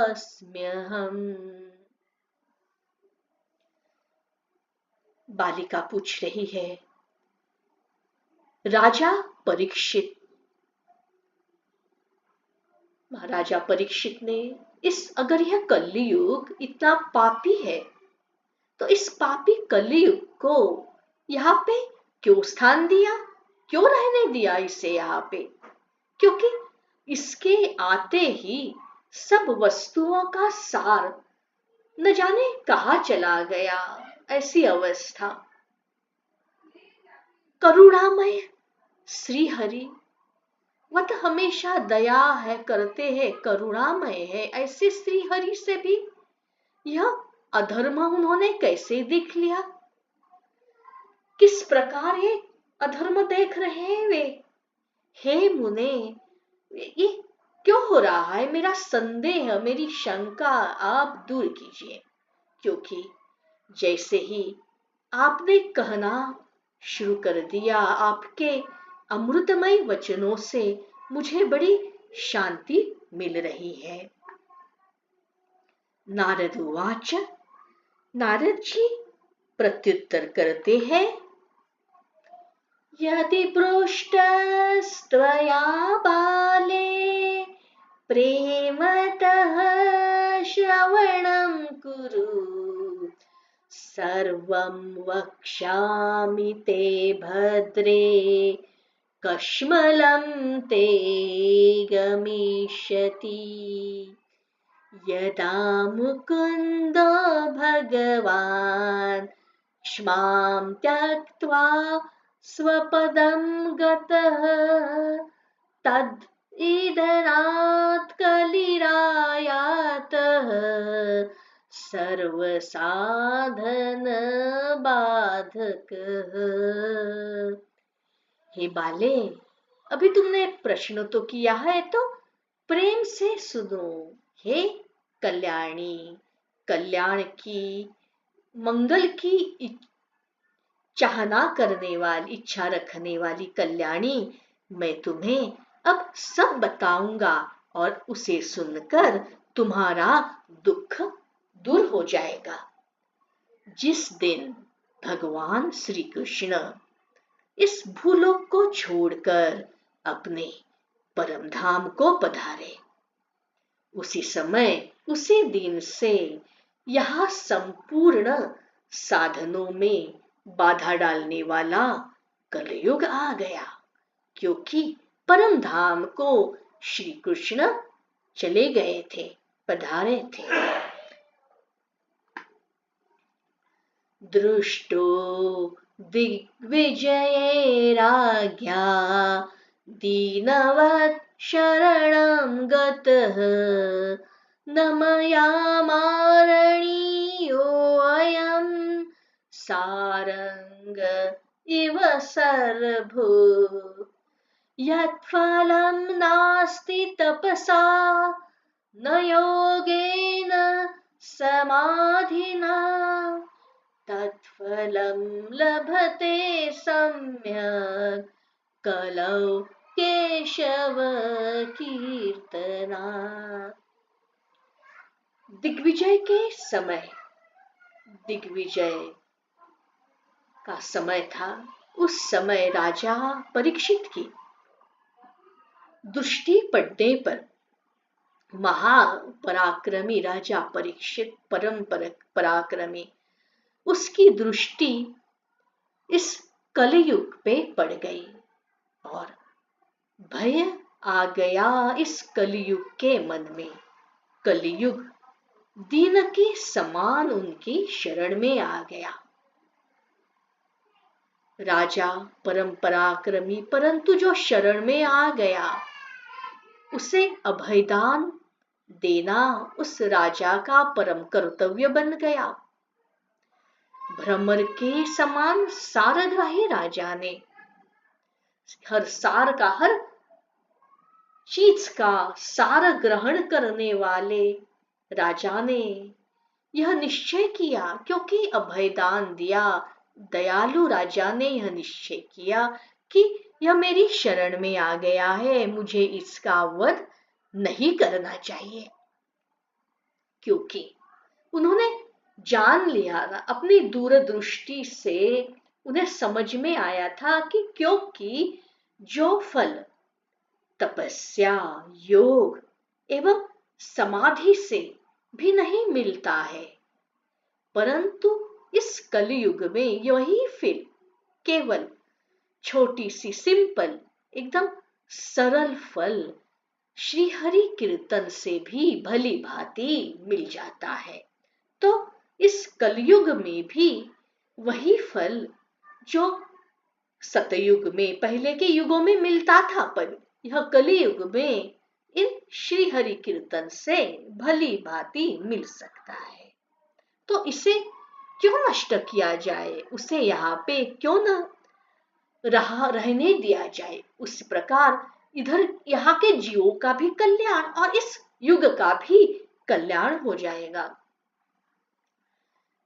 बालिका पूछ रही है, राजा परीक्षित, महाराजा परीक्षित ने अगर यह कलियुग इतना पापी है तो इस पापी कलियुग को यहाँ पे क्यों स्थान दिया, क्यों रहने दिया इसे यहाँ पे? क्योंकि इसके आते ही सब वस्तुओं का सार न जाने कहाँ चला गया, ऐसी अवस्था। करुणामय श्री हरि, वह तो हमेशा दया है करते हैं, करुणामय है, ऐसे श्री हरि से भी यह अधर्म उन्होंने कैसे देख लिया? किस प्रकार ये अधर्म देख रहे हैं वे? हे मुने, ये क्यों हो रहा है? मेरा संदेह, मेरी शंका आप दूर कीजिए। क्योंकि जैसे ही आपने कहना शुरू कर दिया, आपके अमृतमय वचनों से मुझे बड़ी शांति मिल रही है। नारद उवाच, नारद जी प्रत्युत्तर करते हैं, यदि पृष्टस्त्वया बाले प्रेमतः श्रवणं कुरु सर्वं वक्ष्यामि ते भद्रे कश्मलं ते गमिष्यति यदा मुकुन्दो भगवान् क्ष्मां त्यक्त्वा स्वपदं गतः तद् ईदरात् कलिरायातः सर्वसाधन बाधकः। हे बाले, अभी तुमने प्रश्न तो किया है तो प्रेम से सुनो। हे कल्याणी, कल्याण की, मंगल की चाहना करने वाली, इच्छा रखने वाली कल्याणी, मैं तुम्हें अब सब बताऊंगा और उसे सुनकर तुम्हारा दुख दूर हो जाएगा। जिस दिन भगवान श्री कृष्ण इस भूलोक को छोड़कर अपने परम धाम को पधारे, उसी समय, उसी दिन से यहाँ संपूर्ण साधनों में बाधा डालने वाला कलयुग आ गया, क्योंकि परम धाम को श्री कृष्ण चले गए थे, पधारे थे। दृष्टो दिग्विजयैराज्ञा दीनवत् शरणं गतः न मया मारणीयोऽयं सारंग इव सर्वभू यत्फलं नास्ति तपसा न योगेन समाधिना तत्फलं लभते सम्यक् कलौ केशव कीर्तना। दिग्विजय के समय, दिग्विजय का समय था। उस समय राजा परीक्षित की दृष्टि पड़ने पर, महापराक्रमी राजा परीक्षित परम पराक्रमी, उसकी दृष्टि इस कलयुग पे पड़ गई और भय आ गया इस कलयुग के मन में। कलयुग दीन के समान उनकी शरण में आ गया। राजा परम पराक्रमी, परंतु जो शरण में आ गया उसे अभयदान देना उस राजा का परम कर्तव्य बन गया। भ्रमर के समान सारग्राही राजा ने, हर सार का, हर चीज का सार ग्रहण करने वाले राजा ने यह निश्चय किया, क्योंकि अभयदान दिया, दयालु राजा ने यह निश्चय किया कि यह मेरी शरण में आ गया है, मुझे इसका वध नहीं करना चाहिए। क्योंकि उन्होंने जान लिया था, अपनी दूरदृष्टि से उन्हें समझ में आया था कि क्योंकि जो फल तपस्या, योग एवं समाधि से भी नहीं मिलता है, परंतु इस कलयुग में यही फल केवल छोटी सी सिंपल, एकदम सरल फल श्री हरि कीर्तन से भी भली भांति मिल जाता है। तो इस कलयुग में भी वही फल जो सतयुग में, पहले के युगों में मिलता था, पर यह कलयुग में इन श्री हरि कीर्तन से भली भांति मिल सकता है। तो इसे क्यों नष्ट किया जाए, उसे यहाँ पे क्यों न रहने दिया जाए। उस प्रकार इधर यहाँ के जीवों का भी कल्याण और इस युग का भी कल्याण हो जाएगा।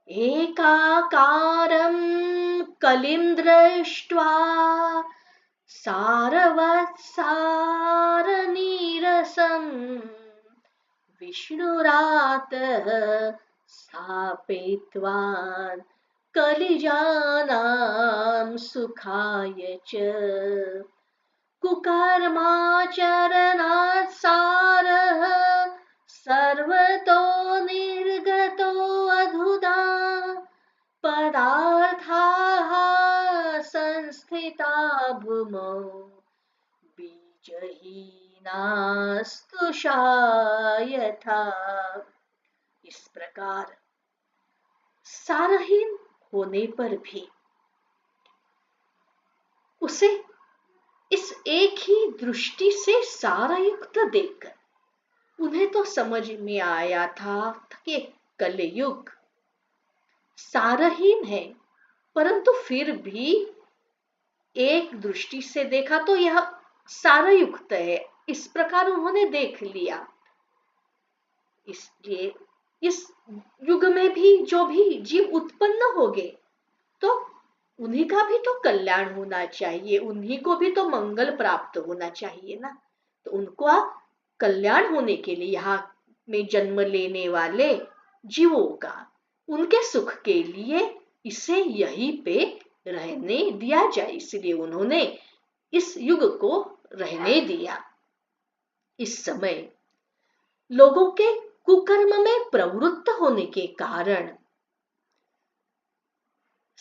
एकाकारं कलिं दृष्ट्वा सारवत्सारनीरसं विष्णुरातः स्थापयित्वान् कलिजानां सुखाय च कुकर्माचरणात् सारः सर्वतो निर्गतो अधुना पदार्थाः संस्थिता भूमौ बीजहीनास्तुषा यथा। इस प्रकार सारहीन होने पर भी उसे इस एक ही दृष्टि से सारयुक्त देखकर उन्हें तो समझ में आया था कि कलयुग सारहीन है, परंतु फिर भी एक दृष्टि से देखा तो यह सारयुक्त है। इस प्रकार उन्होंने देख लिया। इसलिए इस युग में भी जो भी जीव उत्पन्न होंगे तो उन्हीं का भी तो कल्याण होना चाहिए, उन्हीं को भी तो मंगल प्राप्त होना चाहिए ना। तो उनको कल्याण होने के लिए, यहाँ में जन्म लेने वाले जीवों का, उनके सुख के लिए इसे यहीं पे रहने दिया जाए, इसलिए उन्होंने इस युग को रहने दिया। इस समय लोगों के कुकर्म में प्रवृत्त होने के कारण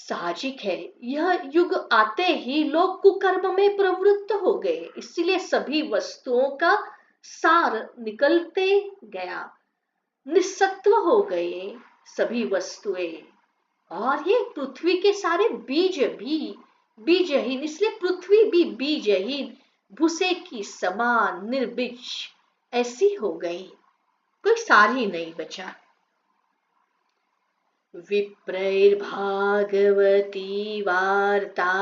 साहजिक है, यह युग आते ही लोग कुकर्म में प्रवृत्त हो गए, इसलिए सभी वस्तुओं का सार निकलते गया, निस्सत्व हो गए सभी वस्तुएं। और ये पृथ्वी के सारे बीज भी बीजहीन, इसलिए पृथ्वी भी बीजहीन, भूसे की समान निर्बीज ऐसी हो गई, कोई सार ही नहीं बचा। विप्रैर्भागवती वार्ता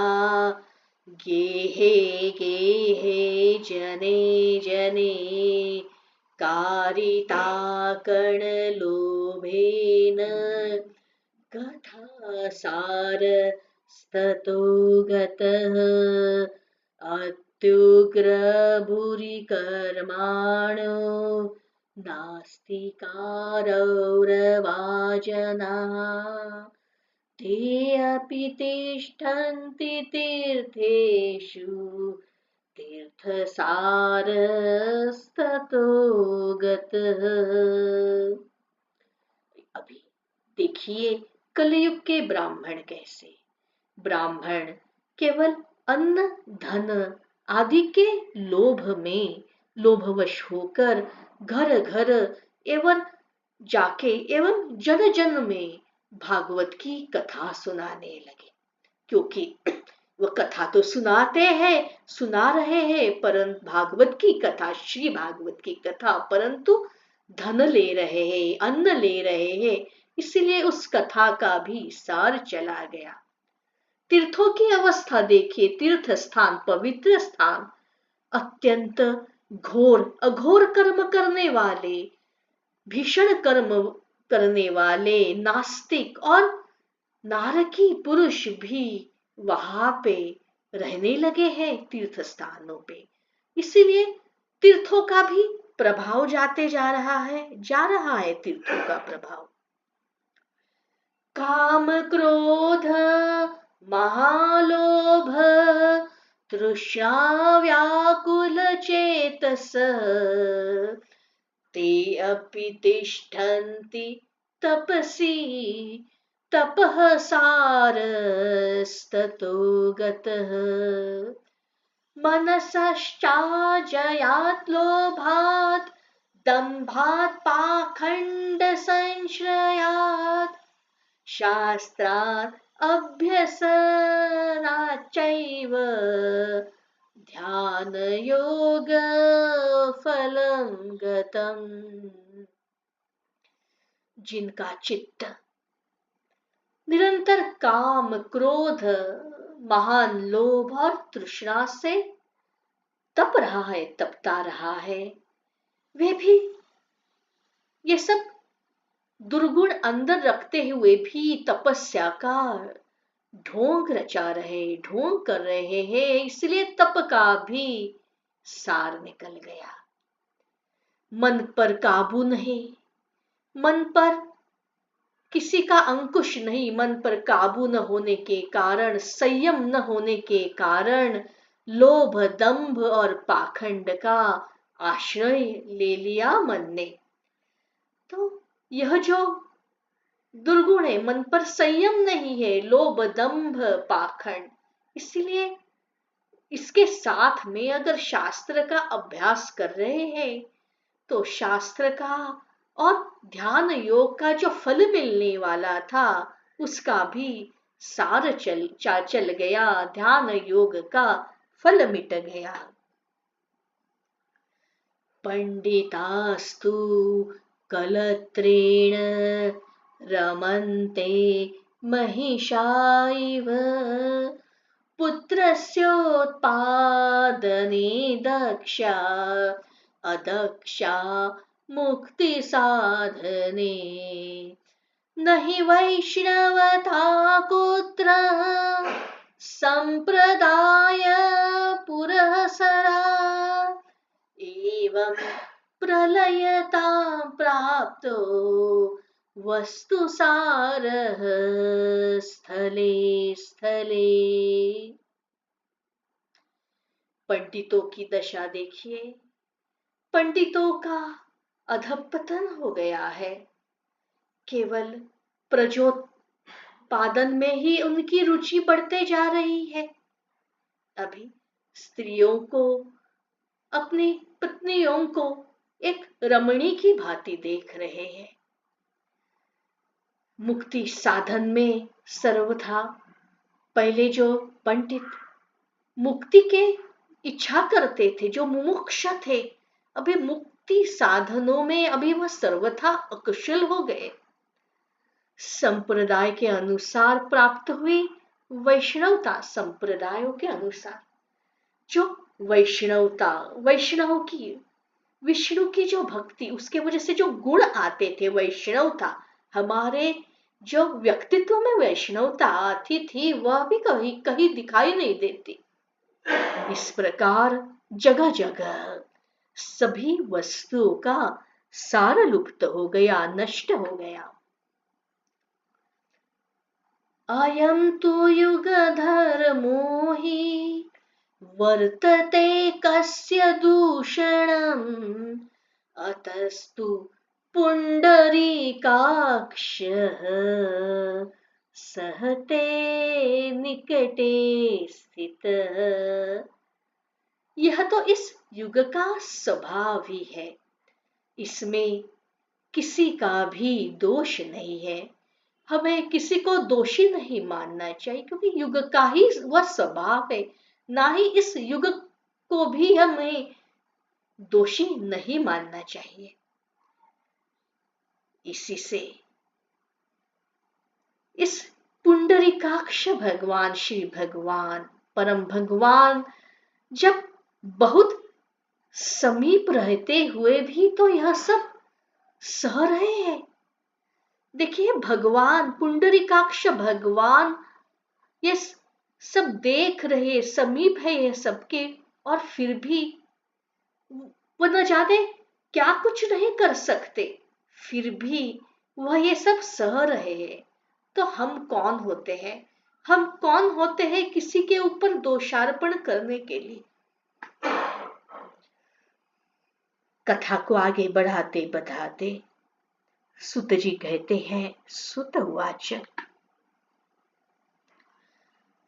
गेहे गेहे जने जने कारिता कर्णलोभेन कथा सारस्ततो गतः अत्युग्रभूरिकर्माणो नास्तिकारौरवाजनाः ते अपि तिष्ठन्ति तीर्थेषु तीर्थसारस्ततो गतः। अभी देखिए कलयुग के ब्राह्मण कैसे, ब्राह्मण केवल अन्न धन आदि के लोभ में लोभवश होकर घर घर एवं जाके एवं जन जन में भागवत की कथा सुनाने लगे, क्योंकि वह कथा तो सुनाते हैं, सुना रहे हैं, परंतु भागवत की कथा, श्री भागवत की कथा, परंतु धन ले रहे हैं, अन्न ले रहे हैं, इसलिए उस कथा का भी सार चला गया। तीर्थों की अवस्था देखिए, तीर्थ स्थान, पवित्र स्थान, अत्यंत घोर अघोर कर्म करने वाले, भीषण कर्म करने वाले नास्तिक और नारकी पुरुष भी वहां पे रहने लगे हैं तीर्थ स्थानों पे, इसीलिए तीर्थों का भी प्रभाव जाते जा रहा है तीर्थों का प्रभाव। काम क्रोध महालोभ तृष्णा व्याकुल चेतस ते अपि तिष्ठन्ति तपसि तपः सारस्ततो गतः मनसश्चाजयात् लोभात् दम्भात् पाखण्ड संश्रयात् शास्त्रात् अभ्यसनाच्चैव ध्यान योग फलं गतम्। जिनका चित्त निरंतर काम क्रोध महान लोभ और तृष्णा से तप रहा है, तपता रहा है, वे भी ये सब दुर्गुण अंदर रखते हुए भी तपस्या का ढोंग रचा रहे, ढोंग कर रहे हैं, इसलिए तप का भी सार निकल गया। मन पर काबू नहीं, मन पर किसी का अंकुश नहीं, मन पर काबू न होने के कारण, संयम न होने के कारण लोभ दंभ और पाखंड का आश्रय ले लिया मन ने। तो यह जो दुर्गुण है, मन पर संयम नहीं है, लोभ दंभ पाखंड, इसलिए इसके साथ में अगर शास्त्र का अभ्यास कर रहे हैं तो शास्त्र का और ध्यान योग का जो फल मिलने वाला था उसका भी सार चल गया, ध्यान योग का फल मिट गया। पंडितास्तु कलत्रेण रमन्ते महिषाइव पुत्रस्योत्पादने दक्षा अदक्षा मुक्ति साधने न हि वैष्णवता कुत्र संप्रदाय पुरःसरा एवं प्रलयतां प्राप्तो वस्तु सारः स्थले स्थले। पंडितों की दशा देखिए, पंडितों का अधःपतन हो गया है, केवल उत्पादन में ही उनकी रुचि बढ़ते जा रही है। अभी स्त्रियों को, अपनी पत्नियों को एक रमणी की भांति देख रहे हैं। मुक्ति साधन में सर्वथा पहले जो पंडित मुक्ति के इच्छा करते थे, जो मुमुक्ष थे, अभी मुक्ति साधनों में अभी वह सर्वथा अकुशल हो गए। संप्रदाय के अनुसार प्राप्त हुई वैष्णवता, संप्रदायों के अनुसार जो वैष्णवता, वैष्णव की, विष्णु की जो भक्ति, उसके वजह से जो गुण आते थे, वैष्णवता, हमारे जो व्यक्तित्व में वैष्णवता आती थी, वह भी कहीं कहीं दिखाई नहीं देती। इस प्रकार जगह जगह सभी वस्तुओं का सार लुप्त हो गया, नष्ट हो गया। अयं तु युग धर्मो हि वर्तते कस्य दूषणम् अतस्तु पुंडरीकाक्षः सहते निकटे स्थित। यह तो इस युग का स्वभाव ही है, इसमें किसी का भी दोष नहीं है। हमें किसी को दोषी नहीं मानना चाहिए, क्योंकि युग का ही वह स्वभाव है। ना ही इस युग को भी हमें दोषी नहीं मानना चाहिए। इसी से इस पुंडरीकाक्ष भगवान, श्री भगवान, परम भगवान जब बहुत समीप रहते हुए भी तो यह सब सह रहे हैं। देखिए, भगवान पुंडरीकाक्ष भगवान ये सब देख रहे, समीप है ये सबके, और फिर भी वो न जाने क्या कुछ नहीं कर सकते, फिर भी वह ये सब सह रहे हैं। तो हम कौन होते हैं? हम कौन होते हैं किसी के ऊपर दोषारोपण करने के लिए? कथा को आगे बढ़ाते बढ़ाते सुत जी कहते हैं, सुत उवाच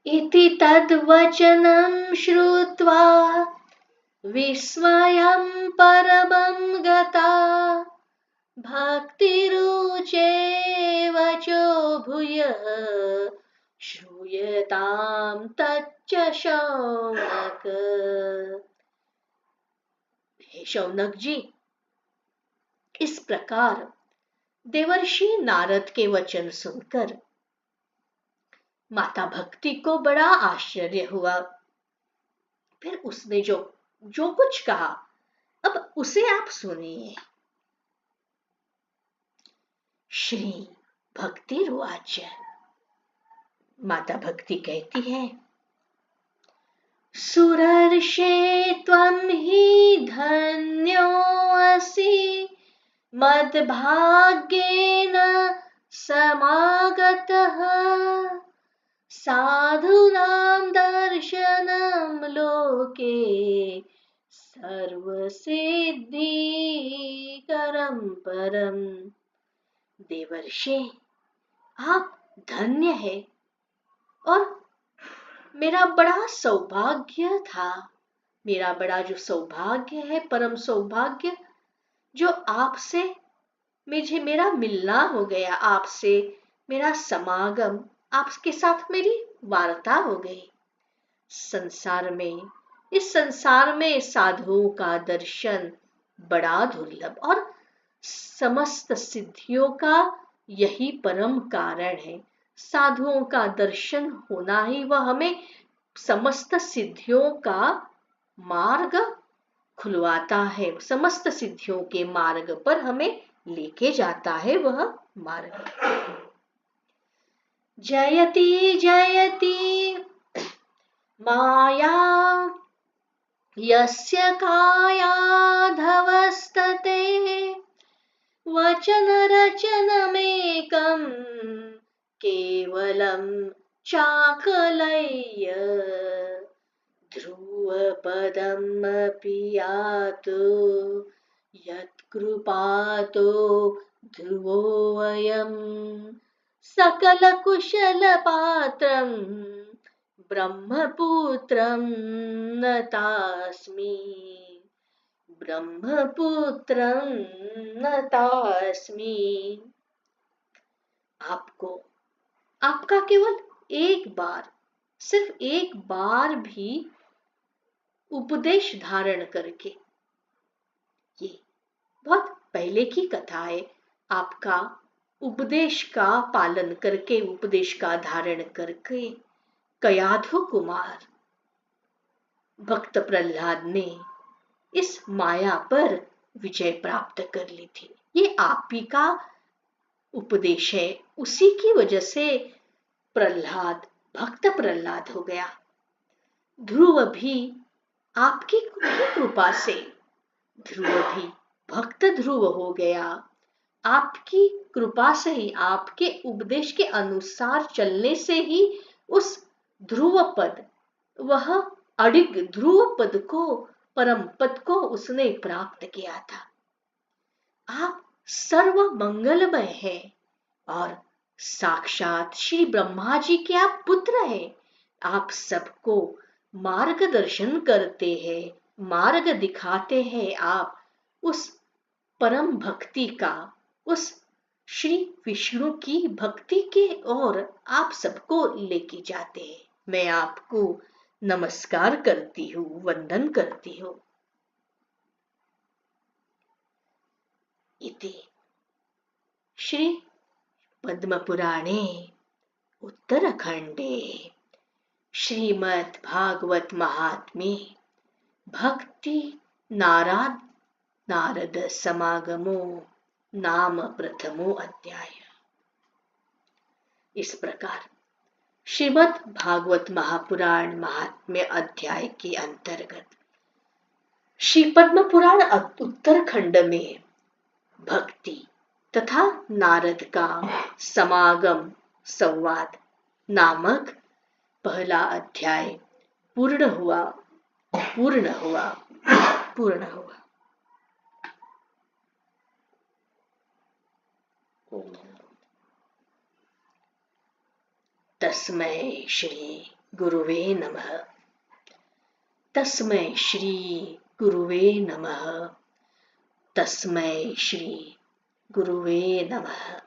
इति तद्वचनं श्रुत्वा विस्मयं परमं गता भक्तिरुचे वचो भूयः श्रूयतां तच्च शौनक। हे शौनक जी, इस प्रकार देवर्षि नारद के वचन सुनकर माता भक्ति को बड़ा आश्चर्य हुआ। फिर उसने जो कुछ कहा, अब उसे आप सुनिए। श्री भक्ति रुवाच, माता भक्ति कहती है, सुरर्षे त्वं हि धन्यो असि मद्भाग्येन समागतः साधूनां दर्शनं लोके सर्वसिद्धिकरं परम। देवर्षि, आप धन्य है, और मेरा बड़ा सौभाग्य था, मेरा बड़ा जो सौभाग्य है, परम सौभाग्य, जो आपसे मेरा मिलना हो गया, आपसे मेरा समागम, आपके साथ मेरी वार्ता हो गई। संसार में, इस संसार में साधुओं का दर्शन बड़ा दुर्लभ, और समस्त सिद्धियों का यही परम कारण है। साधुओं का दर्शन होना ही वह हमें समस्त सिद्धियों का मार्ग खुलवाता है, समस्त सिद्धियों के मार्ग पर हमें लेके जाता है वह मार्ग। जयति जयति माया यस्य कायाधवस्तते वचन रचनमेकं केवलं चाकलय्य ध्रुवपदमपि यातु यत्कृपातो ध्रुवोऽयं सकल कुशल पात्रं ब्रह्मपुत्रं नतास्मि, ब्रह्मपुत्रं नतास्मि। आपको आपका केवल एक बार, सिर्फ एक बार भी उपदेश धारण करके, ये बहुत पहले की कथा है, आपका उपदेश का पालन करके, उपदेश का धारण करके कयाधु कुमार भक्त प्रहलाद ने इस माया पर विजय प्राप्त कर ली थी। ये आप ही का उपदेश है, उसी की वजह से प्रहलाद भक्त प्रहलाद हो गया। ध्रुव भी आपकी कृपा से ध्रुव भी भक्त ध्रुव हो गया। आपकी कृपा से ही, आपके उपदेश के अनुसार चलने से ही उस ध्रुव पद, वह अडिग ध्रुव पद को, परम पद को उसने प्राप्त किया था। आप सर्व मंगलमय है और साक्षात श्री ब्रह्मा जी के आप पुत्र हैं। आप सबको मार्गदर्शन करते हैं, मार्ग दिखाते हैं। आप उस परम भक्ति का, उस श्री विष्णु की भक्ति के ओर आप सबको लेके जाते हैं। मैं आपको नमस्कार करती हूँ, वंदन करती हूँ। इति श्री पद्मपुराणे उत्तरखंडे श्रीमद् भागवत महात्म्ये भक्ति नारद समागमो नाम प्रथमो अध्याय। इस प्रकार श्रीमद् भागवत महापुराण महात्म्य अध्याय के अंतर्गत श्री पद्म पुराण उत्तरखंड में भक्ति तथा नारद का समागम संवाद नामक पहला अध्याय पूर्ण हुआ। तस्मै श्री गुरुवे नमः। तस्मै श्री गुरुवे नमः। तस्मै श्री गुरुवे नमः।